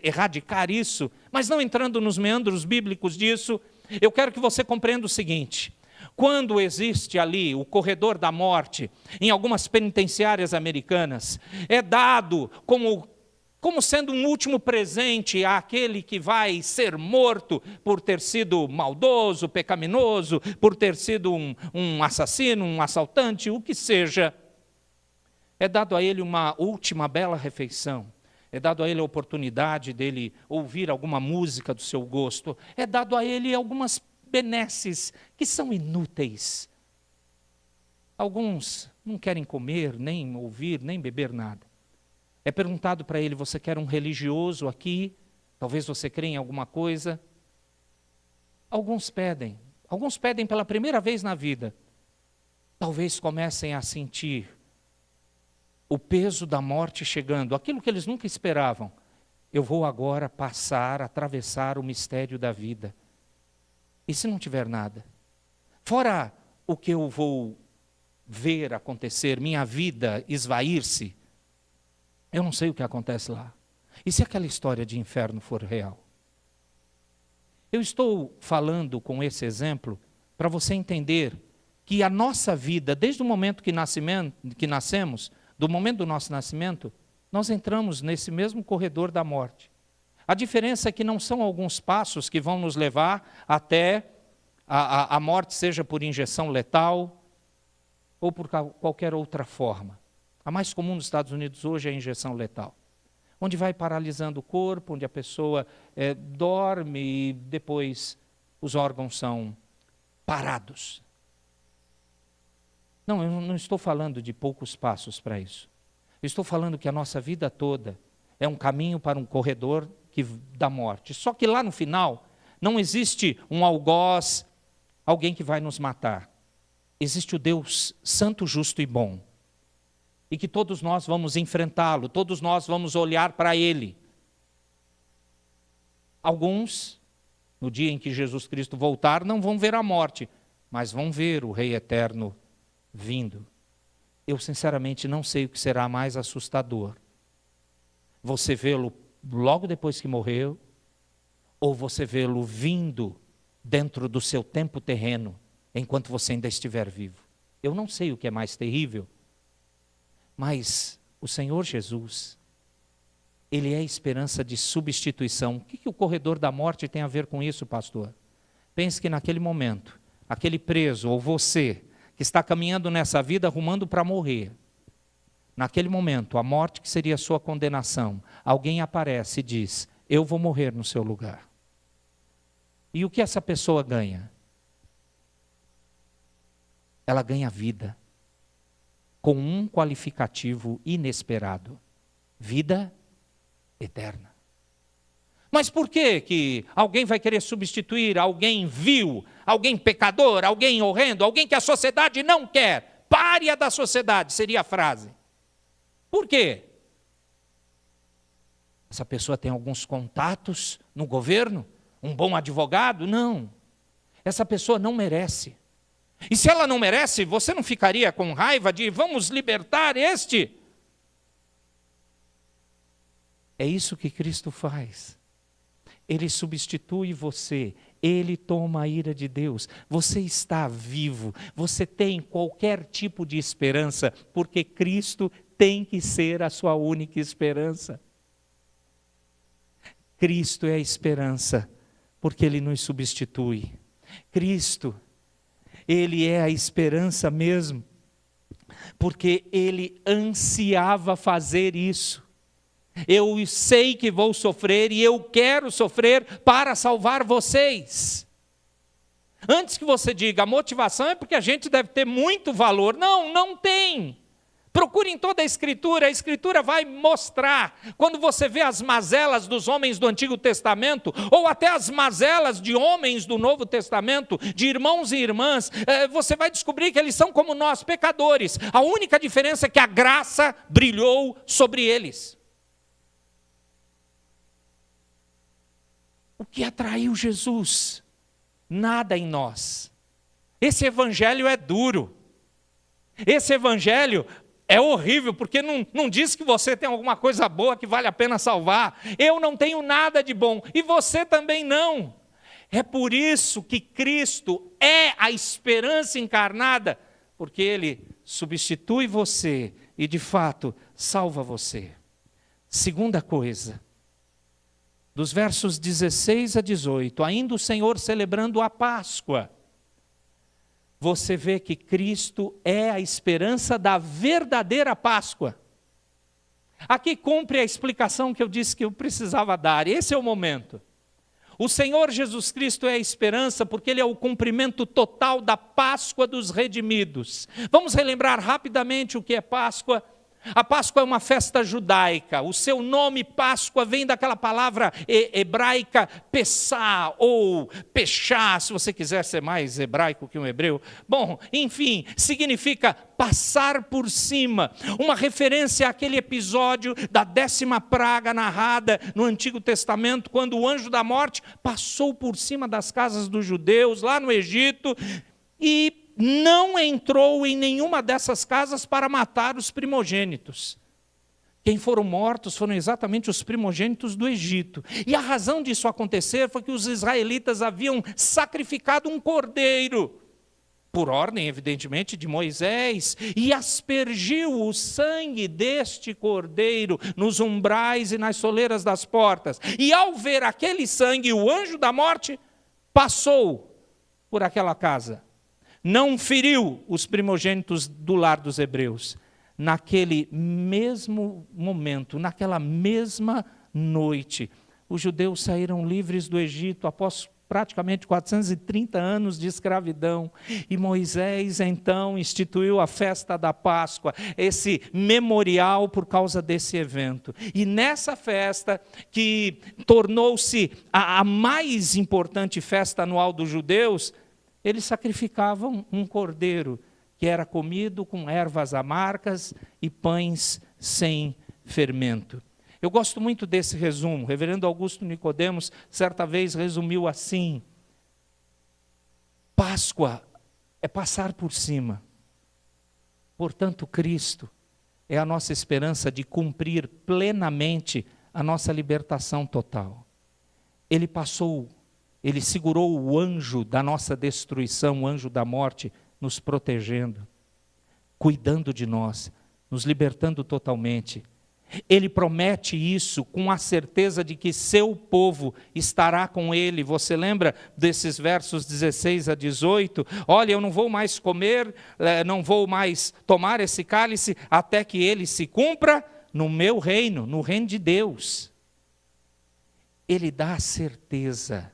Speaker 3: erradicar isso, mas não entrando nos meandros bíblicos disso, eu quero que você compreenda o seguinte: quando existe ali o corredor da morte, em algumas penitenciárias americanas, é dado como sendo um último presente àquele que vai ser morto por ter sido maldoso, pecaminoso, por ter sido um assassino, um assaltante, o que seja. É dado a ele uma última bela refeição. É dado a ele a oportunidade dele ouvir alguma música do seu gosto. É dado a ele algumas benesses que são inúteis. Alguns não querem comer, nem ouvir, nem beber nada. É perguntado para ele: você quer um religioso aqui? Talvez você crê em alguma coisa. Alguns pedem pela primeira vez na vida. Talvez comecem a sentir o peso da morte chegando, aquilo que eles nunca esperavam. Eu vou agora atravessar o mistério da vida. E se não tiver nada? Fora o que eu vou ver acontecer, minha vida esvair-se, eu não sei o que acontece lá. E se aquela história de inferno for real? Eu estou falando com esse exemplo para você entender que a nossa vida, desde o momento que nascemos, do momento do nosso nascimento, nós entramos nesse mesmo corredor da morte. A diferença é que não são alguns passos que vão nos levar até a morte, seja por injeção letal ou por qualquer outra forma. A mais comum nos Estados Unidos hoje é a injeção letal, onde vai paralisando o corpo, onde a pessoa dorme e depois os órgãos são parados. Não, eu não estou falando de poucos passos para isso. Eu estou falando que a nossa vida toda é um caminho para um corredor da morte. Só que lá no final não existe um algoz, alguém que vai nos matar. Existe o Deus santo, justo e bom. E que todos nós vamos enfrentá-lo, todos nós vamos olhar para Ele. Alguns, no dia em que Jesus Cristo voltar, não vão ver a morte, mas vão ver o Rei Eterno vindo. Eu sinceramente não sei o que será mais assustador. Você vê-lo logo depois que morreu, ou você vê-lo vindo dentro do seu tempo terreno, enquanto você ainda estiver vivo. Eu não sei o que é mais terrível, mas o Senhor Jesus, Ele é a esperança de substituição. O que o corredor da morte tem a ver com isso, pastor? Pense que naquele momento, aquele preso, ou você, que está caminhando nessa vida rumando para morrer, naquele momento, a morte que seria a sua condenação, alguém aparece e diz: eu vou morrer no seu lugar. E o que essa pessoa ganha? Ela ganha vida. com um qualificativo inesperado: vida eterna. Mas por que alguém vai querer substituir alguém vil, alguém pecador, alguém horrendo, alguém que a sociedade não quer? Pária da sociedade, seria a frase. Por quê? Essa pessoa tem alguns contatos no governo? Um bom advogado? Não. Essa pessoa não merece. E se ela não merece, você não ficaria com raiva de vamos libertar este? É isso que Cristo faz. Ele substitui você, Ele toma a ira de Deus. Você está vivo, você tem qualquer tipo de esperança, porque Cristo tem que ser a sua única esperança. Cristo é a esperança, porque Ele nos substitui. Cristo, Ele é a esperança mesmo, porque Ele ansiava fazer isso. Eu sei que vou sofrer e eu quero sofrer para salvar vocês. Antes que você diga, a motivação é porque a gente deve ter muito valor. Não, não tem. Procure em toda a Escritura vai mostrar. Quando você vê as mazelas dos homens do Antigo Testamento, ou até as mazelas de homens do Novo Testamento, de irmãos e irmãs, você vai descobrir que eles são como nós, pecadores. A única diferença é que a graça brilhou sobre eles. O que atraiu Jesus? Nada em nós. Esse evangelho é duro. Esse evangelho é horrível, porque não diz que você tem alguma coisa boa que vale a pena salvar. Eu não tenho nada de bom, e você também não. É por isso que Cristo é a esperança encarnada, porque Ele substitui você e, de fato, salva você. Segunda coisa, dos versos 16 a 18, ainda o Senhor celebrando a Páscoa, você vê que Cristo é a esperança da verdadeira Páscoa. Aqui cumpre a explicação que eu disse que eu precisava dar, esse é o momento. O Senhor Jesus Cristo é a esperança porque Ele é o cumprimento total da Páscoa dos redimidos. Vamos relembrar rapidamente o que é Páscoa. A Páscoa é uma festa judaica. O seu nome Páscoa vem daquela palavra hebraica Pessá ou Pechá, se você quiser ser mais hebraico que um hebreu. Bom, enfim, significa passar por cima. Uma referência àquele episódio da 10ª praga narrada no Antigo Testamento, quando o anjo da morte passou por cima das casas dos judeus lá no Egito e não entrou em nenhuma dessas casas para matar os primogênitos. Quem foram mortos foram exatamente os primogênitos do Egito. E a razão disso acontecer foi que os israelitas haviam sacrificado um cordeiro, por ordem, evidentemente, de Moisés, e aspergiu o sangue deste cordeiro nos umbrais e nas soleiras das portas. E ao ver aquele sangue, o anjo da morte passou por aquela casa. Não feriu os primogênitos do lar dos hebreus. Naquele mesmo momento, naquela mesma noite, os judeus saíram livres do Egito após praticamente 430 anos de escravidão. E Moisés, então, instituiu a festa da Páscoa, esse memorial por causa desse evento. E nessa festa, que tornou-se a mais importante festa anual dos judeus, eles sacrificavam um cordeiro que era comido com ervas amargas e pães sem fermento. Eu gosto muito desse resumo. O reverendo Augusto Nicodemos, certa vez, resumiu assim: Páscoa é passar por cima. Portanto, Cristo é a nossa esperança de cumprir plenamente a nossa libertação total. Ele passou, Ele segurou o anjo da nossa destruição, o anjo da morte, nos protegendo, cuidando de nós, nos libertando totalmente. Ele promete isso com a certeza de que seu povo estará com ele. Você lembra desses versos 16 a 18? Olha, eu não vou mais comer, não vou mais tomar esse cálice até que ele se cumpra no meu reino, no reino de Deus. Ele dá a certeza: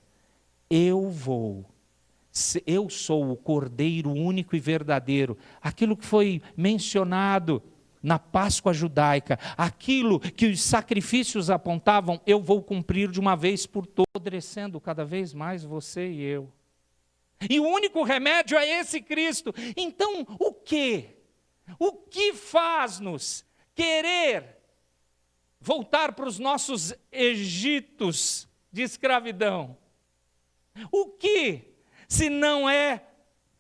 Speaker 3: eu vou Eu sou o Cordeiro único e verdadeiro. Aquilo que foi mencionado na Páscoa judaica, aquilo que os sacrifícios apontavam, eu vou cumprir de uma vez por todas, apodrecendo cada vez mais você e eu. E o único remédio é esse Cristo. Então, o que? O que faz-nos querer voltar para os nossos Egitos de escravidão? O que, se não é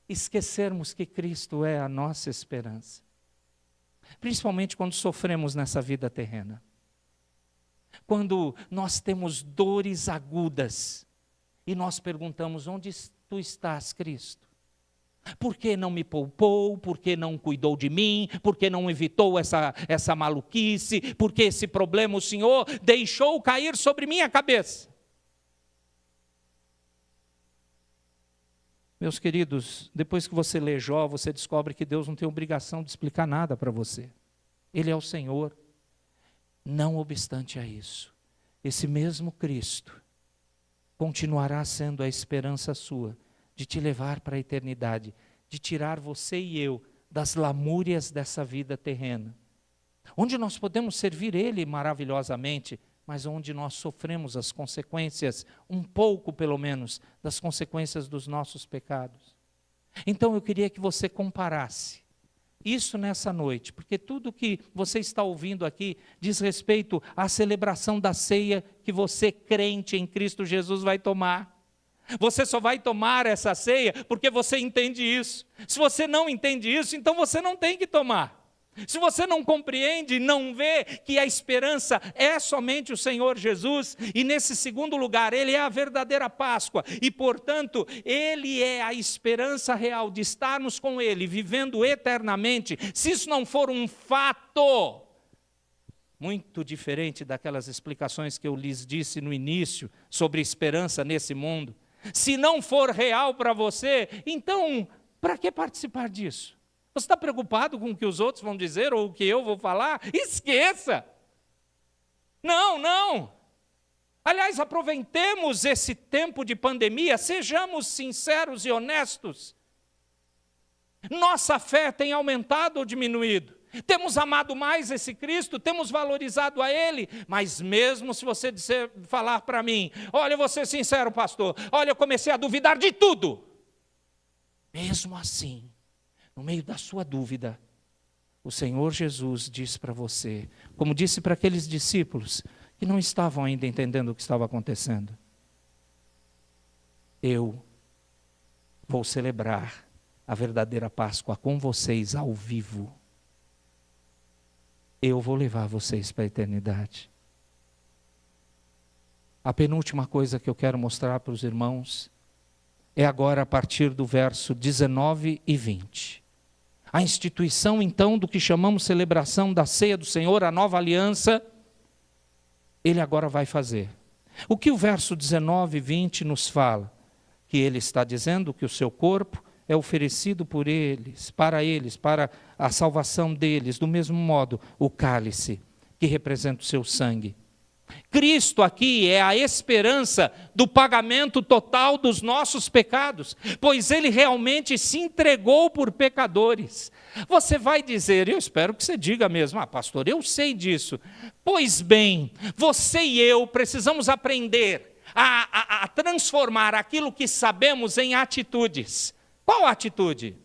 Speaker 3: esquecermos que Cristo é a nossa esperança? Principalmente quando sofremos nessa vida terrena. Quando nós temos dores agudas e nós perguntamos: onde tu estás, Cristo? Por que não me poupou? Por que não cuidou de mim? Por que não evitou essa maluquice? Por que esse problema o Senhor deixou cair sobre minha cabeça? Meus queridos, depois que você lê Jó, você descobre que Deus não tem obrigação de explicar nada para você. Ele é o Senhor. Não obstante a isso, esse mesmo Cristo continuará sendo a esperança sua de te levar para a eternidade, de tirar você e eu das lamúrias dessa vida terrena, onde nós podemos servir Ele maravilhosamente, mas onde nós sofremos as consequências, um pouco pelo menos, das consequências dos nossos pecados. Então eu queria que você comparasse isso nessa noite, porque tudo que você está ouvindo aqui diz respeito à celebração da ceia que você, crente em Cristo Jesus, vai tomar. Você só vai tomar essa ceia porque você entende isso. Se você não entende isso, então você não tem que tomar. Se você não compreende, não vê que a esperança é somente o Senhor Jesus, e nesse segundo lugar, Ele é a verdadeira Páscoa, e portanto, Ele é a esperança real de estarmos com Ele, vivendo eternamente. Se isso não for um fato, muito diferente daquelas explicações que eu lhes disse no início, sobre esperança nesse mundo, se não for real para você, então, para que participar disso? Você está preocupado com o que os outros vão dizer ou o que eu vou falar? Esqueça! Não. Aliás, aproveitemos esse tempo de pandemia, sejamos sinceros e honestos. Nossa fé tem aumentado ou diminuído? Temos amado mais esse Cristo, temos valorizado a Ele, mas mesmo se você falar para mim: olha, eu vou ser sincero, pastor, olha, eu comecei a duvidar de tudo. Mesmo assim, no meio da sua dúvida, o Senhor Jesus diz para você, como disse para aqueles discípulos que não estavam ainda entendendo o que estava acontecendo: eu vou celebrar a verdadeira Páscoa com vocês ao vivo. Eu vou levar vocês para a eternidade. A penúltima coisa que eu quero mostrar para os irmãos é agora a partir do verso 19 e 20. A instituição, então, do que chamamos celebração da ceia do Senhor, a nova aliança, Ele agora vai fazer. O que o verso 19 e 20 nos fala? Que Ele está dizendo que o seu corpo é oferecido por eles, para a salvação deles. Do mesmo modo, o cálice, que representa o seu sangue. Cristo aqui é a esperança do pagamento total dos nossos pecados, pois Ele realmente se entregou por pecadores. Você vai dizer, eu espero que você diga mesmo: pastor, eu sei disso. Pois bem, você e eu precisamos aprender a transformar aquilo que sabemos em atitudes. Qual atitude?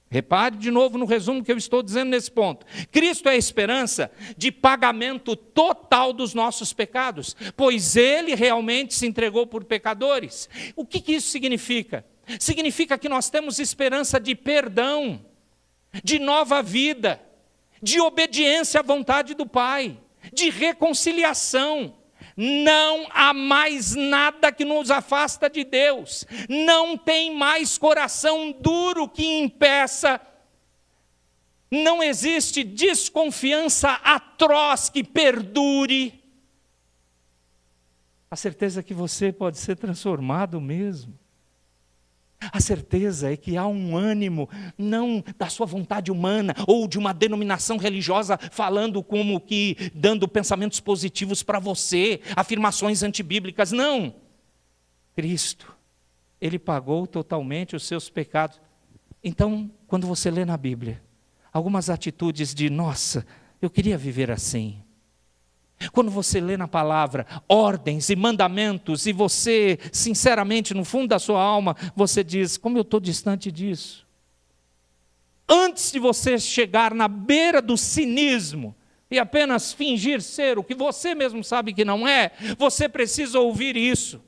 Speaker 3: Repare de novo no resumo que eu estou dizendo nesse ponto. Cristo é a esperança de pagamento total dos nossos pecados, pois Ele realmente se entregou por pecadores. O que isso significa? Significa que nós temos esperança de perdão, de nova vida, de obediência à vontade do Pai, de reconciliação. Não há mais nada que nos afasta de Deus. Não tem mais coração duro que impeça. Não existe desconfiança atroz que perdure. A certeza que você pode ser transformado mesmo. A certeza é que há um ânimo, não da sua vontade humana, ou de uma denominação religiosa falando como que, dando pensamentos positivos para você, afirmações antibíblicas, não. Cristo, Ele pagou totalmente os seus pecados. Então, quando você lê na Bíblia, algumas atitudes de, nossa, eu queria viver assim. Quando você lê na palavra ordens e mandamentos, e você, sinceramente, no fundo da sua alma, você diz, como eu estou distante disso. Antes de você chegar na beira do cinismo, e apenas fingir ser o que você mesmo sabe que não é, você precisa ouvir isso.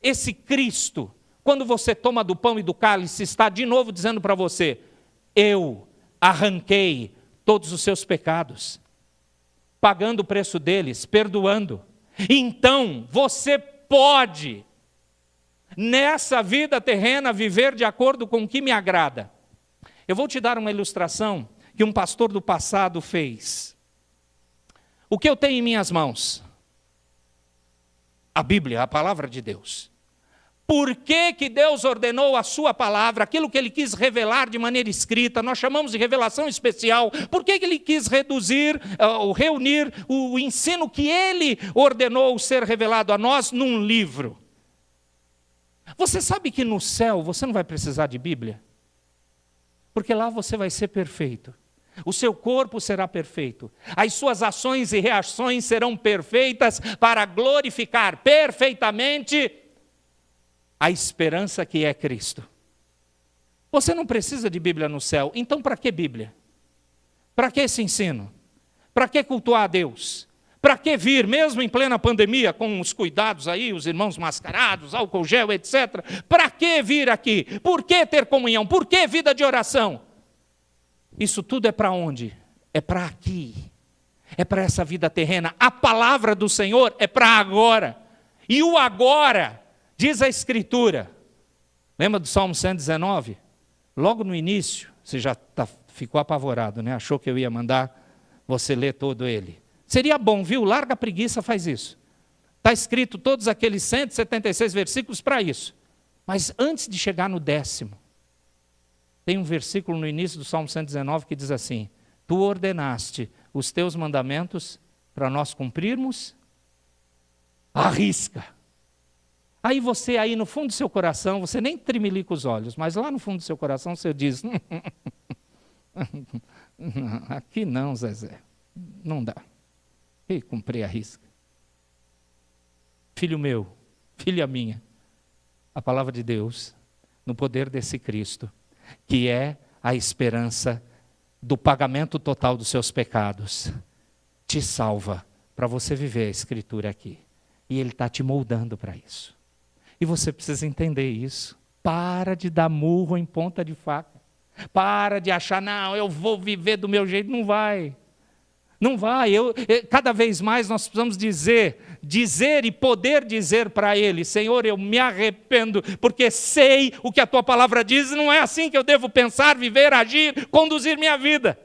Speaker 3: Esse Cristo, quando você toma do pão e do cálice, está de novo dizendo para você, eu arranquei todos os seus pecados, pagando o preço deles, perdoando. Então, você pode, nessa vida terrena, viver de acordo com o que me agrada. Eu vou te dar uma ilustração que um pastor do passado fez. O que eu tenho em minhas mãos? A Bíblia, a palavra de Deus. Por que que Deus ordenou a sua palavra, aquilo que Ele quis revelar de maneira escrita, nós chamamos de revelação especial, por que que Ele quis reunir o ensino que Ele ordenou ser revelado a nós num livro? Você sabe que no céu você não vai precisar de Bíblia? Porque lá você vai ser perfeito. O seu corpo será perfeito. As suas ações e reações serão perfeitas para glorificar perfeitamente a esperança que é Cristo. Você não precisa de Bíblia no céu. Então para que Bíblia? Para que esse ensino? Para que cultuar a Deus? Para que vir, mesmo em plena pandemia, com os cuidados aí, os irmãos mascarados, álcool gel, etc. Para que vir aqui? Por que ter comunhão? Por que vida de oração? Isso tudo é para onde? É para aqui. É para essa vida terrena. A palavra do Senhor é para agora. E o agora, diz a Escritura. Lembra do Salmo 119? Logo no início, você já ficou apavorado, né? Achou que eu ia mandar você ler todo ele. Seria bom, viu? Larga a preguiça, faz isso. Está escrito todos aqueles 176 versículos para isso. Mas antes de chegar no 10º, tem um versículo no início do Salmo 119 que diz assim, tu ordenaste os teus mandamentos para nós cumprirmos à risca. Aí você, aí no fundo do seu coração, você nem tremelica os olhos, mas lá no fundo do seu coração você diz, aqui não, Zezé, não dá. E cumprir a risca. Filho meu, filha minha, a palavra de Deus, no poder desse Cristo, que é a esperança do pagamento total dos seus pecados, te salva para você viver a Escritura aqui. E Ele está te moldando para isso. E você precisa entender isso. Para de dar murro em ponta de faca. Para de achar, não, eu vou viver do meu jeito. Não vai. Não vai. Cada vez mais nós precisamos dizer e poder dizer para Ele, Senhor, eu me arrependo, porque sei o que a Tua palavra diz, e não é assim que eu devo pensar, viver, agir, conduzir minha vida.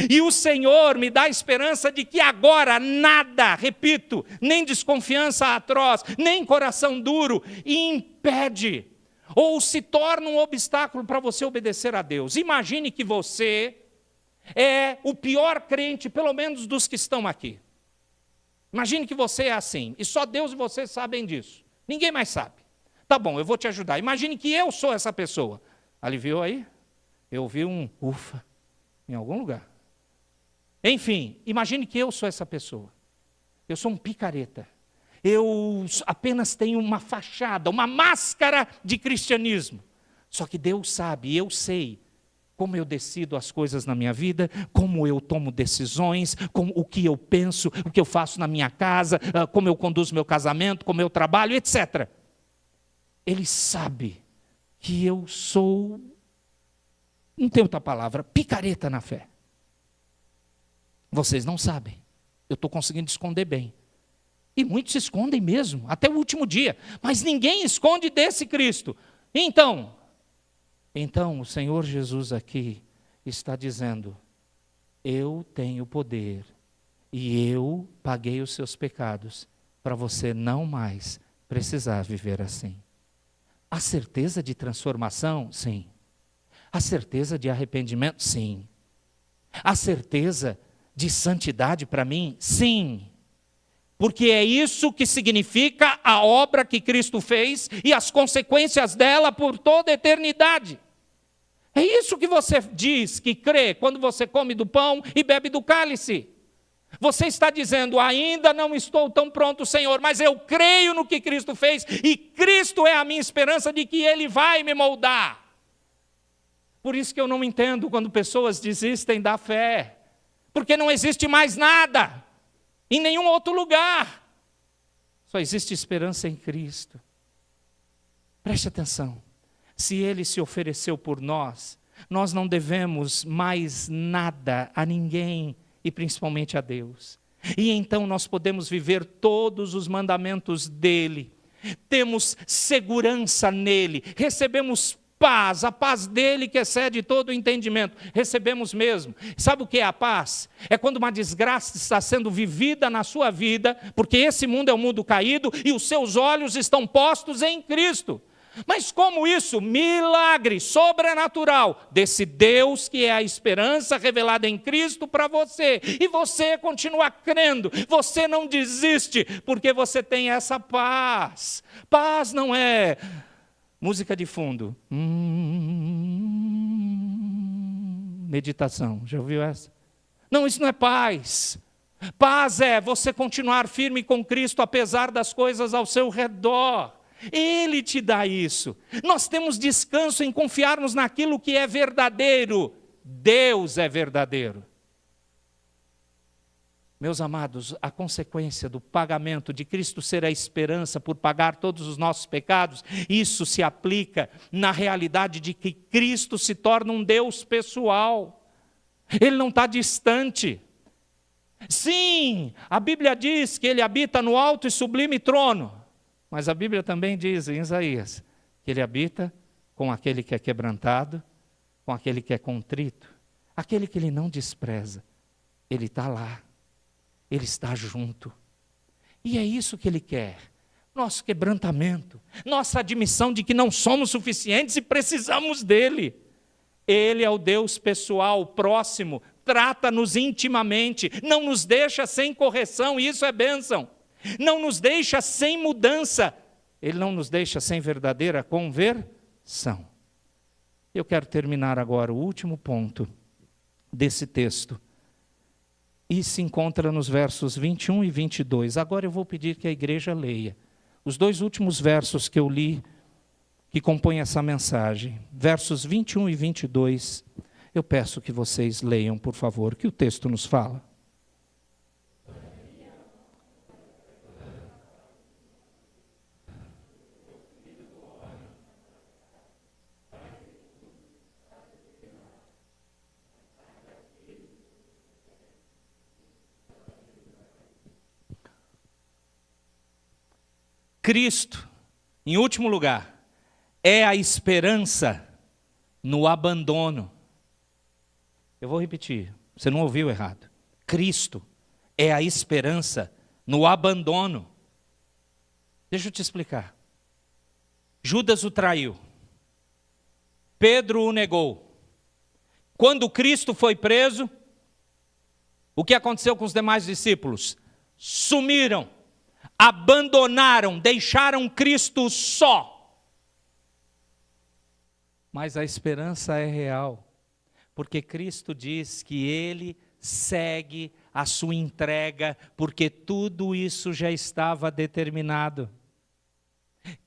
Speaker 3: E o Senhor me dá a esperança de que agora nada, repito, nem desconfiança atroz, nem coração duro, impede ou se torna um obstáculo para você obedecer a Deus. Imagine que você é o pior crente, pelo menos dos que estão aqui. Imagine que você é assim, e só Deus e você sabem disso. Ninguém mais sabe. Tá bom, eu vou te ajudar. Imagine que eu sou essa pessoa. Aliviou aí? Eu ouvi um ufa em algum lugar. Enfim, imagine que eu sou essa pessoa. Eu sou um picareta. Eu apenas tenho uma fachada, uma máscara de cristianismo. Só que Deus sabe, e eu sei, como eu decido as coisas na minha vida, como eu tomo decisões, como, o que eu penso, o que eu faço na minha casa, como eu conduzo meu casamento, como eu trabalho, etc. Ele sabe que eu sou, não tem outra palavra, picareta na fé. Vocês não sabem. Eu estou conseguindo esconder bem. E muitos se escondem mesmo, até o último dia. Mas ninguém esconde desse Cristo. Então, o Senhor Jesus aqui está dizendo, eu tenho poder e eu paguei os seus pecados para você não mais precisar viver assim. A certeza de transformação? Sim. A certeza de arrependimento? Sim. A certeza de santidade para mim? Sim. Porque é isso que significa a obra que Cristo fez e as consequências dela por toda a eternidade. É isso que você diz que crê quando você come do pão e bebe do cálice. Você está dizendo, ainda não estou tão pronto, Senhor, mas eu creio no que Cristo fez e Cristo é a minha esperança de que Ele vai me moldar. Por isso que eu não entendo quando pessoas desistem da fé, porque não existe mais nada, em nenhum outro lugar. Só existe esperança em Cristo. Preste atenção, se Ele se ofereceu por nós, nós não devemos mais nada a ninguém, e principalmente a Deus. E então nós podemos viver todos os mandamentos dEle, temos segurança nele, recebemos paz, a paz dele que excede todo o entendimento, recebemos mesmo. Sabe o que é a paz? É quando uma desgraça está sendo vivida na sua vida, porque esse mundo é um mundo caído e os seus olhos estão postos em Cristo. Mas como isso? Milagre sobrenatural desse Deus que é a esperança revelada em Cristo para você. E você continua crendo, você não desiste, porque você tem essa paz. Paz não é música de fundo. Meditação, já ouviu essa? Não, isso não é paz. Paz é você continuar firme com Cristo apesar das coisas ao seu redor. Ele te dá isso. Nós temos descanso em confiarmos naquilo que é verdadeiro. Deus é verdadeiro. Meus amados, a consequência do pagamento de Cristo ser a esperança por pagar todos os nossos pecados, isso se aplica na realidade de que Cristo se torna um Deus pessoal. Ele não está distante. Sim, a Bíblia diz que Ele habita no alto e sublime trono. Mas a Bíblia também diz em Isaías que Ele habita com aquele que é quebrantado, com aquele que é contrito, aquele que Ele não despreza. Ele está lá, Ele está junto. E é isso que Ele quer, nosso quebrantamento, nossa admissão de que não somos suficientes e precisamos dEle. Ele é o Deus pessoal, próximo, trata-nos intimamente, não nos deixa sem correção, e isso é bênção. Não nos deixa sem mudança, Ele não nos deixa sem verdadeira conversão. Eu quero terminar agora o último ponto desse texto, e se encontra nos versos 21 e 22. Agora eu vou pedir que a igreja leia os dois últimos versos que eu li, que compõem essa mensagem, versos 21 e 22, eu peço que vocês leiam, por favor, que o texto nos fala. Cristo, em último lugar, é a esperança no abandono. Eu vou repetir, você não ouviu errado. Cristo é a esperança no abandono. Deixa eu te explicar. Judas o traiu. Pedro o negou. Quando Cristo foi preso, o que aconteceu com os demais discípulos? Sumiram. Abandonaram, deixaram Cristo só. Mas a esperança é real, porque Cristo diz que Ele segue a sua entrega, porque tudo isso já estava determinado.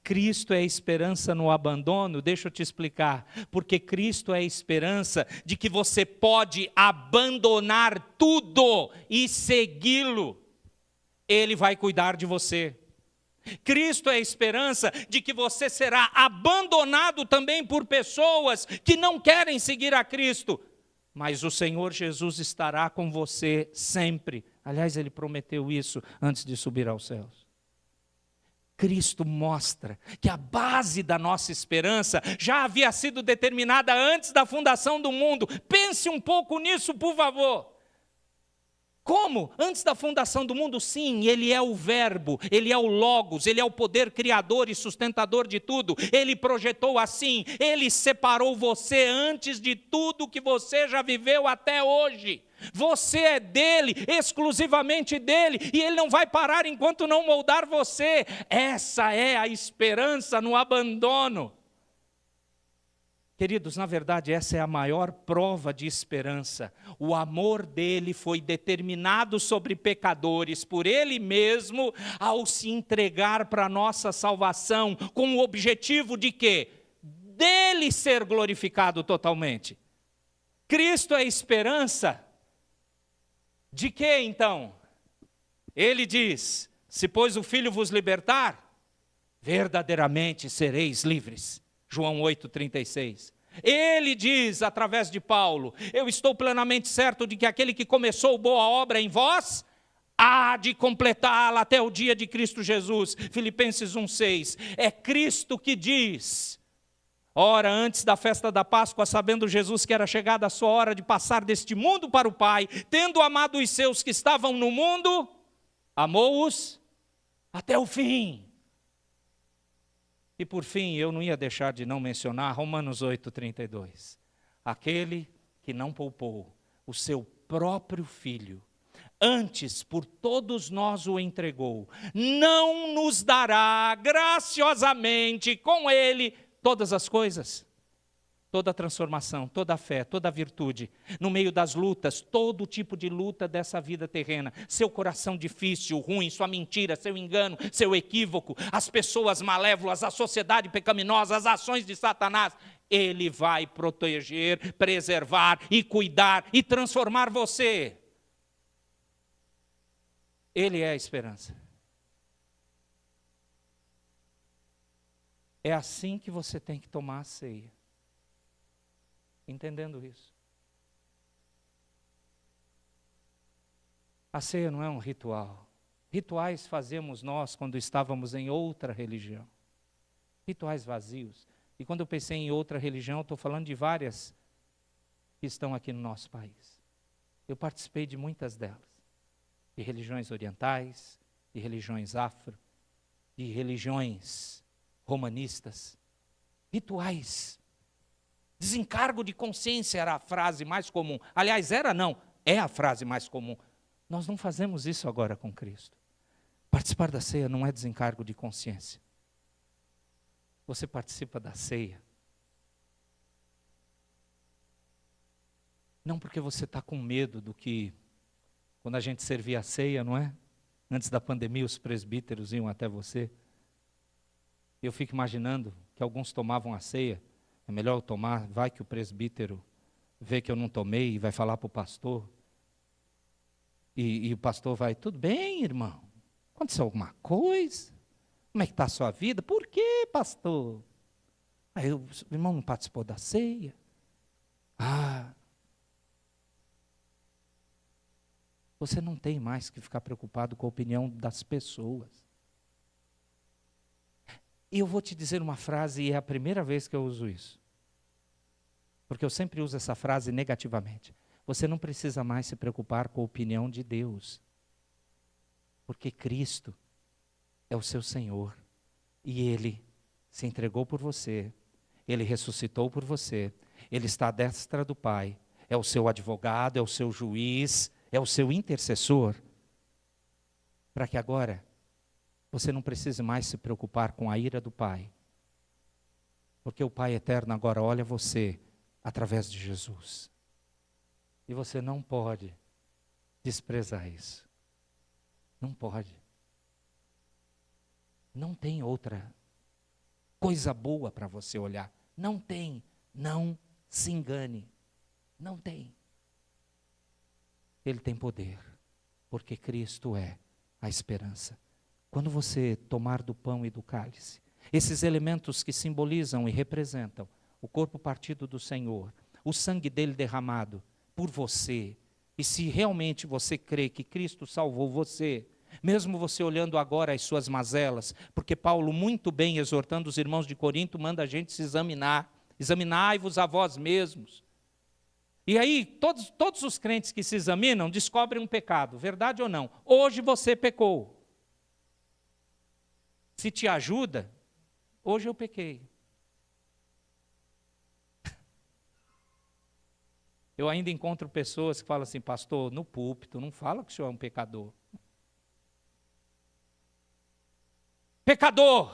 Speaker 3: Cristo é a esperança no abandono, deixa eu te explicar, porque Cristo é a esperança de que você pode abandonar tudo e segui-lo. Ele vai cuidar de você. Cristo é a esperança de que você será abandonado também por pessoas que não querem seguir a Cristo. Mas o Senhor Jesus estará com você sempre. Aliás, Ele prometeu isso antes de subir aos céus. Cristo mostra que a base da nossa esperança já havia sido determinada antes da fundação do mundo. Pense um pouco nisso, por favor. Como? Antes da fundação do mundo, sim, Ele é o verbo, Ele é o logos, Ele é o poder criador e sustentador de tudo. Ele projetou assim, Ele separou você antes de tudo que você já viveu até hoje. Você é dele, exclusivamente dele, e ele não vai parar enquanto não moldar você. Essa é a esperança no abandono. Queridos, na verdade, essa é a maior prova de esperança. O amor dele foi determinado sobre pecadores por ele mesmo, ao se entregar para a nossa salvação, com o objetivo de quê? Dele ser glorificado totalmente. Cristo é a esperança. De quê, então? Ele diz, se pois o Filho vos libertar, verdadeiramente sereis livres. João 8,36. Ele diz, através de Paulo, eu estou plenamente certo de que aquele que começou boa obra em vós, há de completá-la até o dia de Cristo Jesus. Filipenses 1,6. É Cristo que diz, ora, antes da festa da Páscoa, sabendo Jesus que era chegada a sua hora de passar deste mundo para o Pai, tendo amado os seus que estavam no mundo, amou-os até o fim. E por fim, eu não ia deixar de não mencionar Romanos 8,32. Aquele que não poupou o seu próprio Filho, antes por todos nós o entregou, não nos dará graciosamente com ele todas as coisas? Toda a transformação, toda a fé, toda a virtude, no meio das lutas, todo tipo de luta dessa vida terrena, seu coração difícil, ruim, sua mentira, seu engano, seu equívoco, as pessoas malévolas, a sociedade pecaminosa, as ações de Satanás, ele vai proteger, preservar e cuidar e transformar você. Ele é a esperança. É assim que você tem que tomar a ceia. Entendendo isso. A ceia não é um ritual. Rituais fazemos nós quando estávamos em outra religião. Rituais vazios. E quando eu pensei em outra religião, eu estou falando de várias que estão aqui no nosso país. Eu participei de muitas delas. De religiões orientais, de religiões afro, de religiões romanistas. Rituais. Desencargo de consciência era a frase mais comum. Aliás, é a frase mais comum. Nós não fazemos isso agora com Cristo. Participar da ceia não é desencargo de consciência. Você participa da ceia. Não porque você está com medo do que, quando a gente servia a ceia, não é? Antes da pandemia, os presbíteros iam até você. Eu fico imaginando que alguns tomavam a ceia. É melhor eu tomar, vai que o presbítero vê que eu não tomei e vai falar para o pastor. E o pastor vai, tudo bem, irmão? Aconteceu alguma coisa? Como é que está a sua vida? Por quê, pastor? Aí o irmão não participou da ceia? Você não tem mais que ficar preocupado com a opinião das pessoas. E eu vou te dizer uma frase, e é a primeira vez que eu uso isso. Porque eu sempre uso essa frase negativamente. Você não precisa mais se preocupar com a opinião de Deus. Porque Cristo é o seu Senhor. E Ele se entregou por você. Ele ressuscitou por você. Ele está à destra do Pai. É o seu advogado, é o seu juiz, é o seu intercessor. Para que agora você não precise mais se preocupar com a ira do Pai. Porque o Pai eterno agora olha você através de Jesus. E você não pode desprezar isso. Não pode. Não tem outra coisa boa para você olhar. Não tem. Não se engane. Não tem. Ele tem poder. Porque Cristo é a esperança. Quando você tomar do pão e do cálice, esses elementos que simbolizam e representam o corpo partido do Senhor, o sangue dele derramado por você, e se realmente você crê que Cristo salvou você, mesmo você olhando agora as suas mazelas, porque Paulo, muito bem exortando os irmãos de Corinto, manda a gente se examinar, examinai-vos a vós mesmos. E aí, todos os crentes que se examinam descobrem um pecado, verdade ou não? Hoje você pecou. Se te ajuda, hoje eu pequei. Eu ainda encontro pessoas que falam assim, pastor, no púlpito, não fala que o senhor é um pecador. Pecador,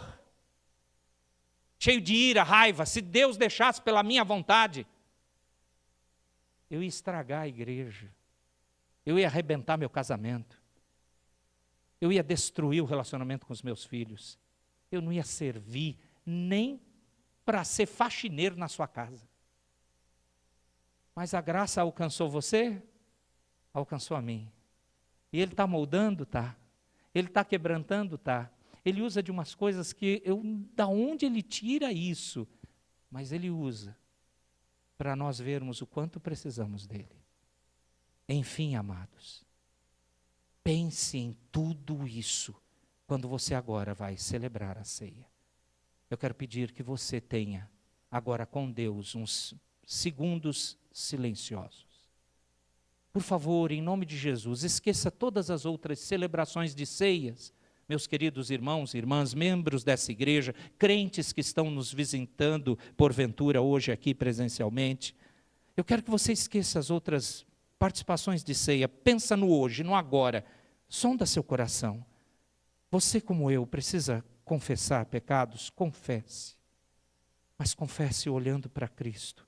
Speaker 3: cheio de ira, raiva, se Deus deixasse pela minha vontade, eu ia estragar a igreja, eu ia arrebentar meu casamento, eu ia destruir o relacionamento com os meus filhos, eu não ia servir nem para ser faxineiro na sua casa. Mas a graça alcançou você? Alcançou a mim. E Ele está moldando? Tá. Ele está quebrantando? Tá. Ele usa de umas coisas que da onde Ele tira isso? Mas Ele usa para nós vermos o quanto precisamos dEle. Enfim, amados, pense em tudo isso quando você agora vai celebrar a ceia. Eu quero pedir que você tenha agora com Deus uns segundos silenciosos. Por favor, em nome de Jesus, esqueça todas as outras celebrações de ceias. Meus queridos irmãos e irmãs, membros dessa igreja, crentes que estão nos visitando porventura hoje aqui presencialmente, eu quero que você esqueça as outras participações de ceia. Pensa no hoje, no agora. Sonda seu coração. Você, como eu, precisa confessar pecados? Confesse. Mas confesse olhando para Cristo.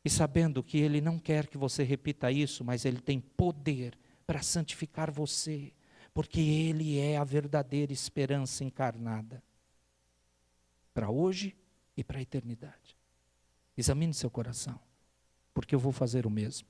Speaker 3: E sabendo que Ele não quer que você repita isso, mas Ele tem poder para santificar você. Porque Ele é a verdadeira esperança encarnada. Para hoje e para a eternidade. Examine seu coração. Porque eu vou fazer o mesmo.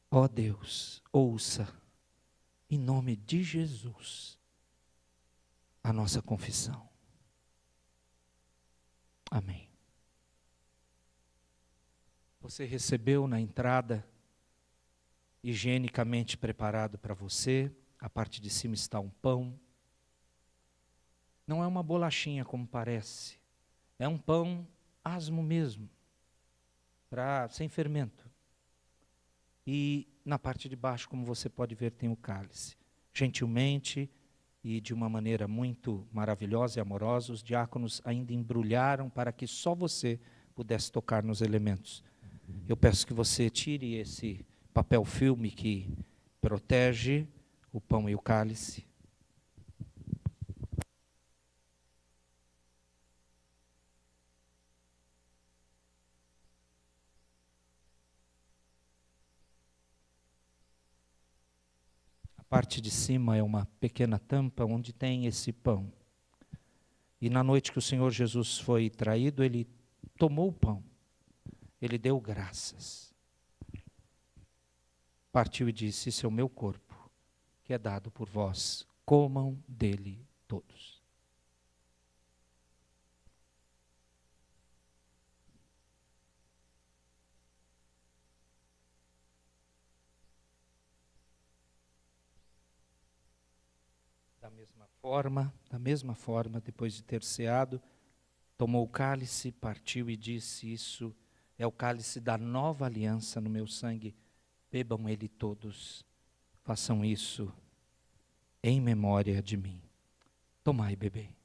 Speaker 3: Ó Deus, ouça, em nome de Jesus, a nossa confissão. Amém. Você recebeu na entrada, higienicamente preparado para você, a parte de cima está um pão. Não é uma bolachinha como parece, é um pão asmo mesmo, sem fermento. E na parte de baixo, como você pode ver, tem o cálice. Gentilmente e de uma maneira muito maravilhosa e amorosa, os diáconos ainda embrulharam para que só você pudesse tocar nos elementos. Eu peço que você tire esse papel filme que protege o pão e o cálice. A parte de cima é uma pequena tampa onde tem esse pão. E na noite que o Senhor Jesus foi traído, Ele tomou o pão. Ele deu graças. Partiu e disse, isso é o meu corpo, que é dado por vós. Comam dele todos. Da mesma forma, depois de ter ceado, tomou o cálice, partiu e disse, isso é o cálice da nova aliança no meu sangue, bebam ele todos, façam isso em memória de mim. Tomai e bebei.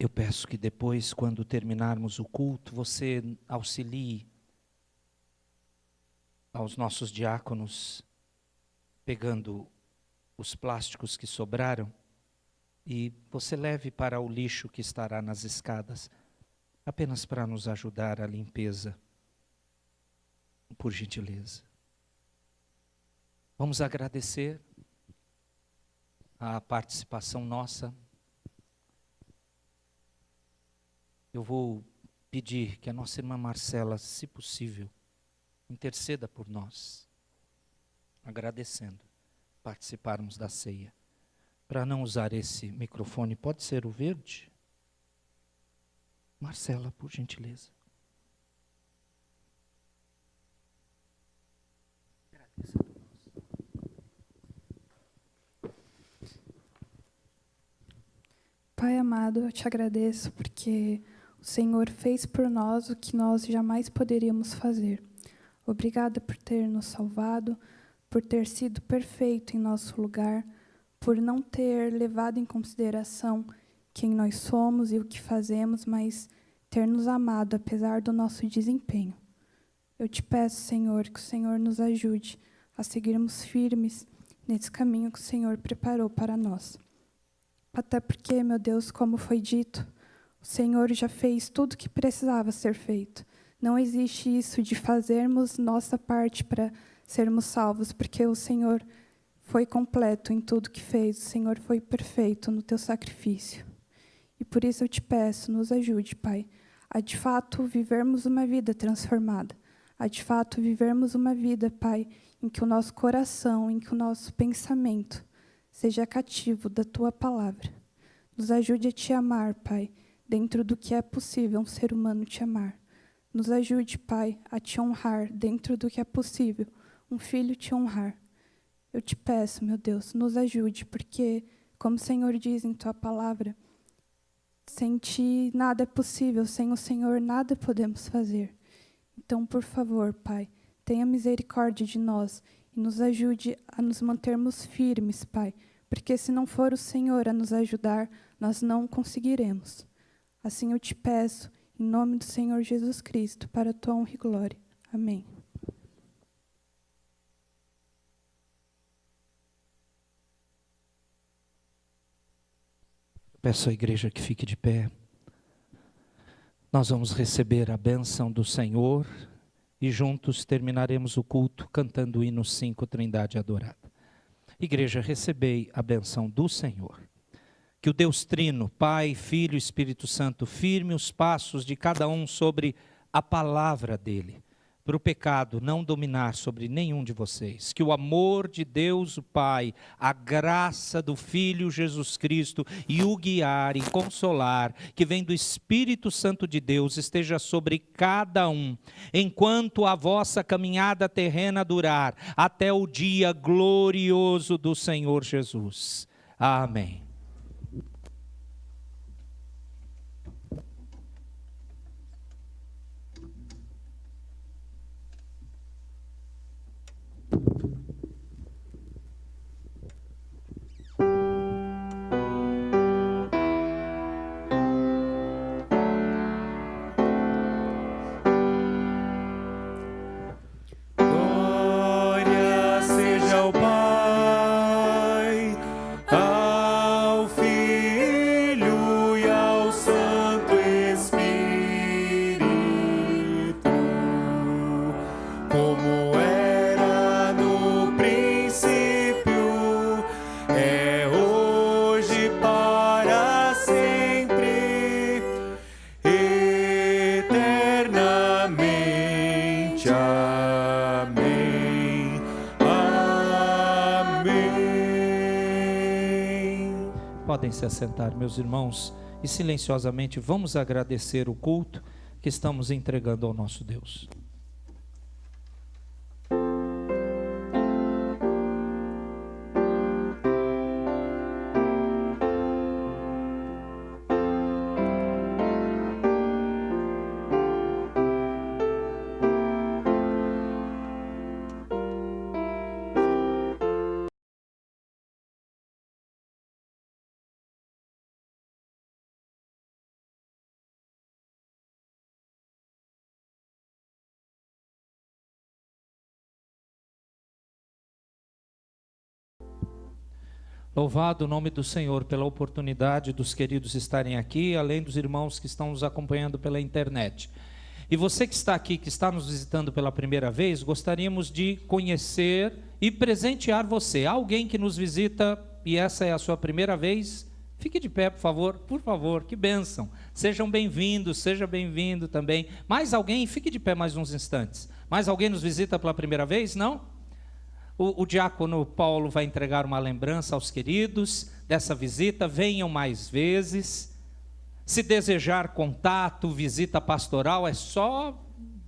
Speaker 3: Eu peço que depois, quando terminarmos o culto, você auxilie aos nossos diáconos, pegando os plásticos que sobraram, e você leve para o lixo que estará nas escadas, apenas para nos ajudar à limpeza, por gentileza. Vamos agradecer a participação nossa. Eu vou pedir que a nossa irmã Marcela, se possível, interceda por nós, agradecendo participarmos da ceia. Para não usar esse microfone, pode ser o verde? Marcela, por gentileza. Agradeça por nós.
Speaker 5: Pai amado, eu te agradeço porque o Senhor fez por nós o que nós jamais poderíamos fazer. Obrigada por ter nos salvado, por ter sido perfeito em nosso lugar, por não ter levado em consideração quem nós somos e o que fazemos, mas ter nos amado apesar do nosso desempenho. Eu te peço, Senhor, que o Senhor nos ajude a seguirmos firmes nesse caminho que o Senhor preparou para nós. Até porque, meu Deus, como foi dito, o Senhor já fez tudo o que precisava ser feito. Não existe isso de fazermos nossa parte para sermos salvos, porque o Senhor foi completo em tudo que fez, o Senhor foi perfeito no teu sacrifício. E por isso eu te peço, nos ajude, Pai, a de fato vivermos uma vida transformada, a de fato vivermos uma vida, Pai, em que o nosso coração, em que o nosso pensamento seja cativo da tua palavra. Nos ajude a te amar, Pai, dentro do que é possível um ser humano te amar. Nos ajude, Pai, a te honrar dentro do que é possível um filho te honrar. Eu te peço, meu Deus, nos ajude, porque, como o Senhor diz em tua palavra, sem ti nada é possível, sem o Senhor nada podemos fazer. Então, por favor, Pai, tenha misericórdia de nós e nos ajude a nos mantermos firmes, Pai, porque se não for o Senhor a nos ajudar, nós não conseguiremos. Assim eu te peço, em nome do Senhor Jesus Cristo, para a tua honra e glória. Amém.
Speaker 3: Peço à igreja que fique de pé. Nós vamos receber a bênção do Senhor e juntos terminaremos o culto cantando o hino 5, Trindade Adorada. Igreja, recebei a bênção do Senhor. Que o Deus Trino, Pai, Filho e Espírito Santo, firme os passos de cada um sobre a palavra dele, para o pecado não dominar sobre nenhum de vocês. Que o amor de Deus, o Pai, a graça do Filho Jesus Cristo e o guiar e consolar, que vem do Espírito Santo de Deus, esteja sobre cada um, enquanto a vossa caminhada terrena durar, até o dia glorioso do Senhor Jesus. Amém.
Speaker 1: Glória seja ao Pai, ao Filho e ao Santo Espírito, como era no princípio, é hoje e para sempre, eternamente. Amém. Amém.
Speaker 3: Podem se assentar, meus irmãos, e silenciosamente vamos agradecer o culto que estamos entregando ao nosso Deus. Louvado o nome do Senhor pela oportunidade dos queridos estarem aqui, além dos irmãos que estão nos acompanhando pela internet. E você que está aqui, que está nos visitando pela primeira vez, gostaríamos de conhecer e presentear você. Alguém que nos visita e essa é a sua primeira vez, fique de pé, por favor, que bênção. Sejam bem-vindos, seja bem-vindo também. Mais alguém? Fique de pé mais uns instantes. Mais alguém nos visita pela primeira vez? Não? O diácono Paulo vai entregar uma lembrança aos queridos dessa visita. Venham mais vezes. Se desejar contato, visita pastoral, é só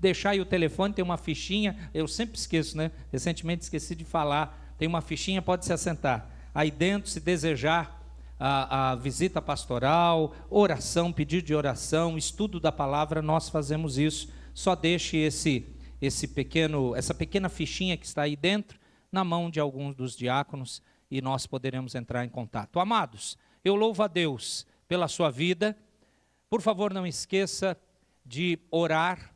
Speaker 3: deixar aí o telefone, tem uma fichinha. Eu sempre esqueço, né? Recentemente esqueci de falar. Tem uma fichinha, pode se assentar. Aí dentro, se desejar a visita pastoral, oração, pedido de oração, estudo da palavra, nós fazemos isso. Só deixe essa pequena fichinha que está aí dentro na mão de alguns dos diáconos e nós poderemos entrar em contato. Amados, eu louvo a Deus pela sua vida. Por favor, não esqueça de orar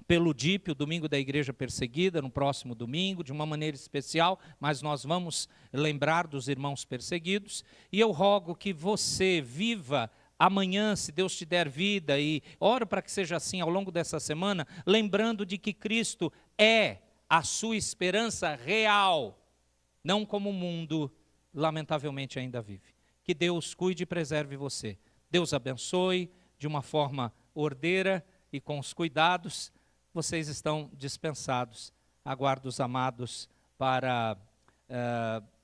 Speaker 3: pelo DIP, o Domingo da Igreja Perseguida, no próximo domingo, de uma maneira especial, mas nós vamos lembrar dos irmãos perseguidos. E eu rogo que você viva amanhã, se Deus te der vida, e oro para que seja assim ao longo dessa semana, lembrando de que Cristo é a sua esperança real, não como o mundo, lamentavelmente, ainda vive. Que Deus cuide e preserve você. Deus abençoe de uma forma ordeira e com os cuidados. Vocês estão dispensados. Aguardo os amados para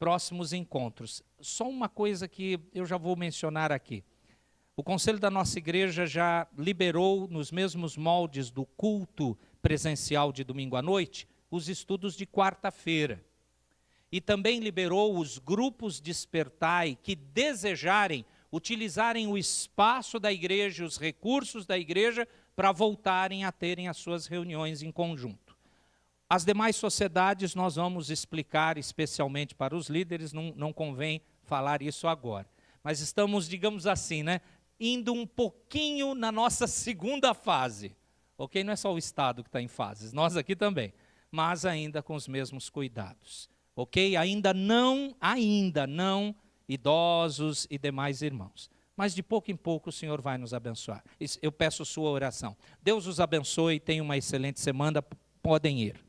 Speaker 3: próximos encontros. Só uma coisa que eu já vou mencionar aqui. O conselho da nossa igreja já liberou, nos mesmos moldes do culto presencial de domingo à noite, os estudos de quarta-feira. E também liberou os grupos Despertai que desejarem utilizarem o espaço da igreja, os recursos da igreja, para voltarem a terem as suas reuniões em conjunto. As demais sociedades nós vamos explicar especialmente para os líderes, não convém falar isso agora. Mas estamos, digamos assim, né, indo um pouquinho na nossa segunda fase. Ok? Não é só o Estado que está em fases, nós aqui também. Mas ainda com os mesmos cuidados. Ok? Ainda não idosos e demais irmãos. Mas de pouco em pouco o Senhor vai nos abençoar. Eu peço sua oração. Deus os abençoe, tenham uma excelente semana, podem ir.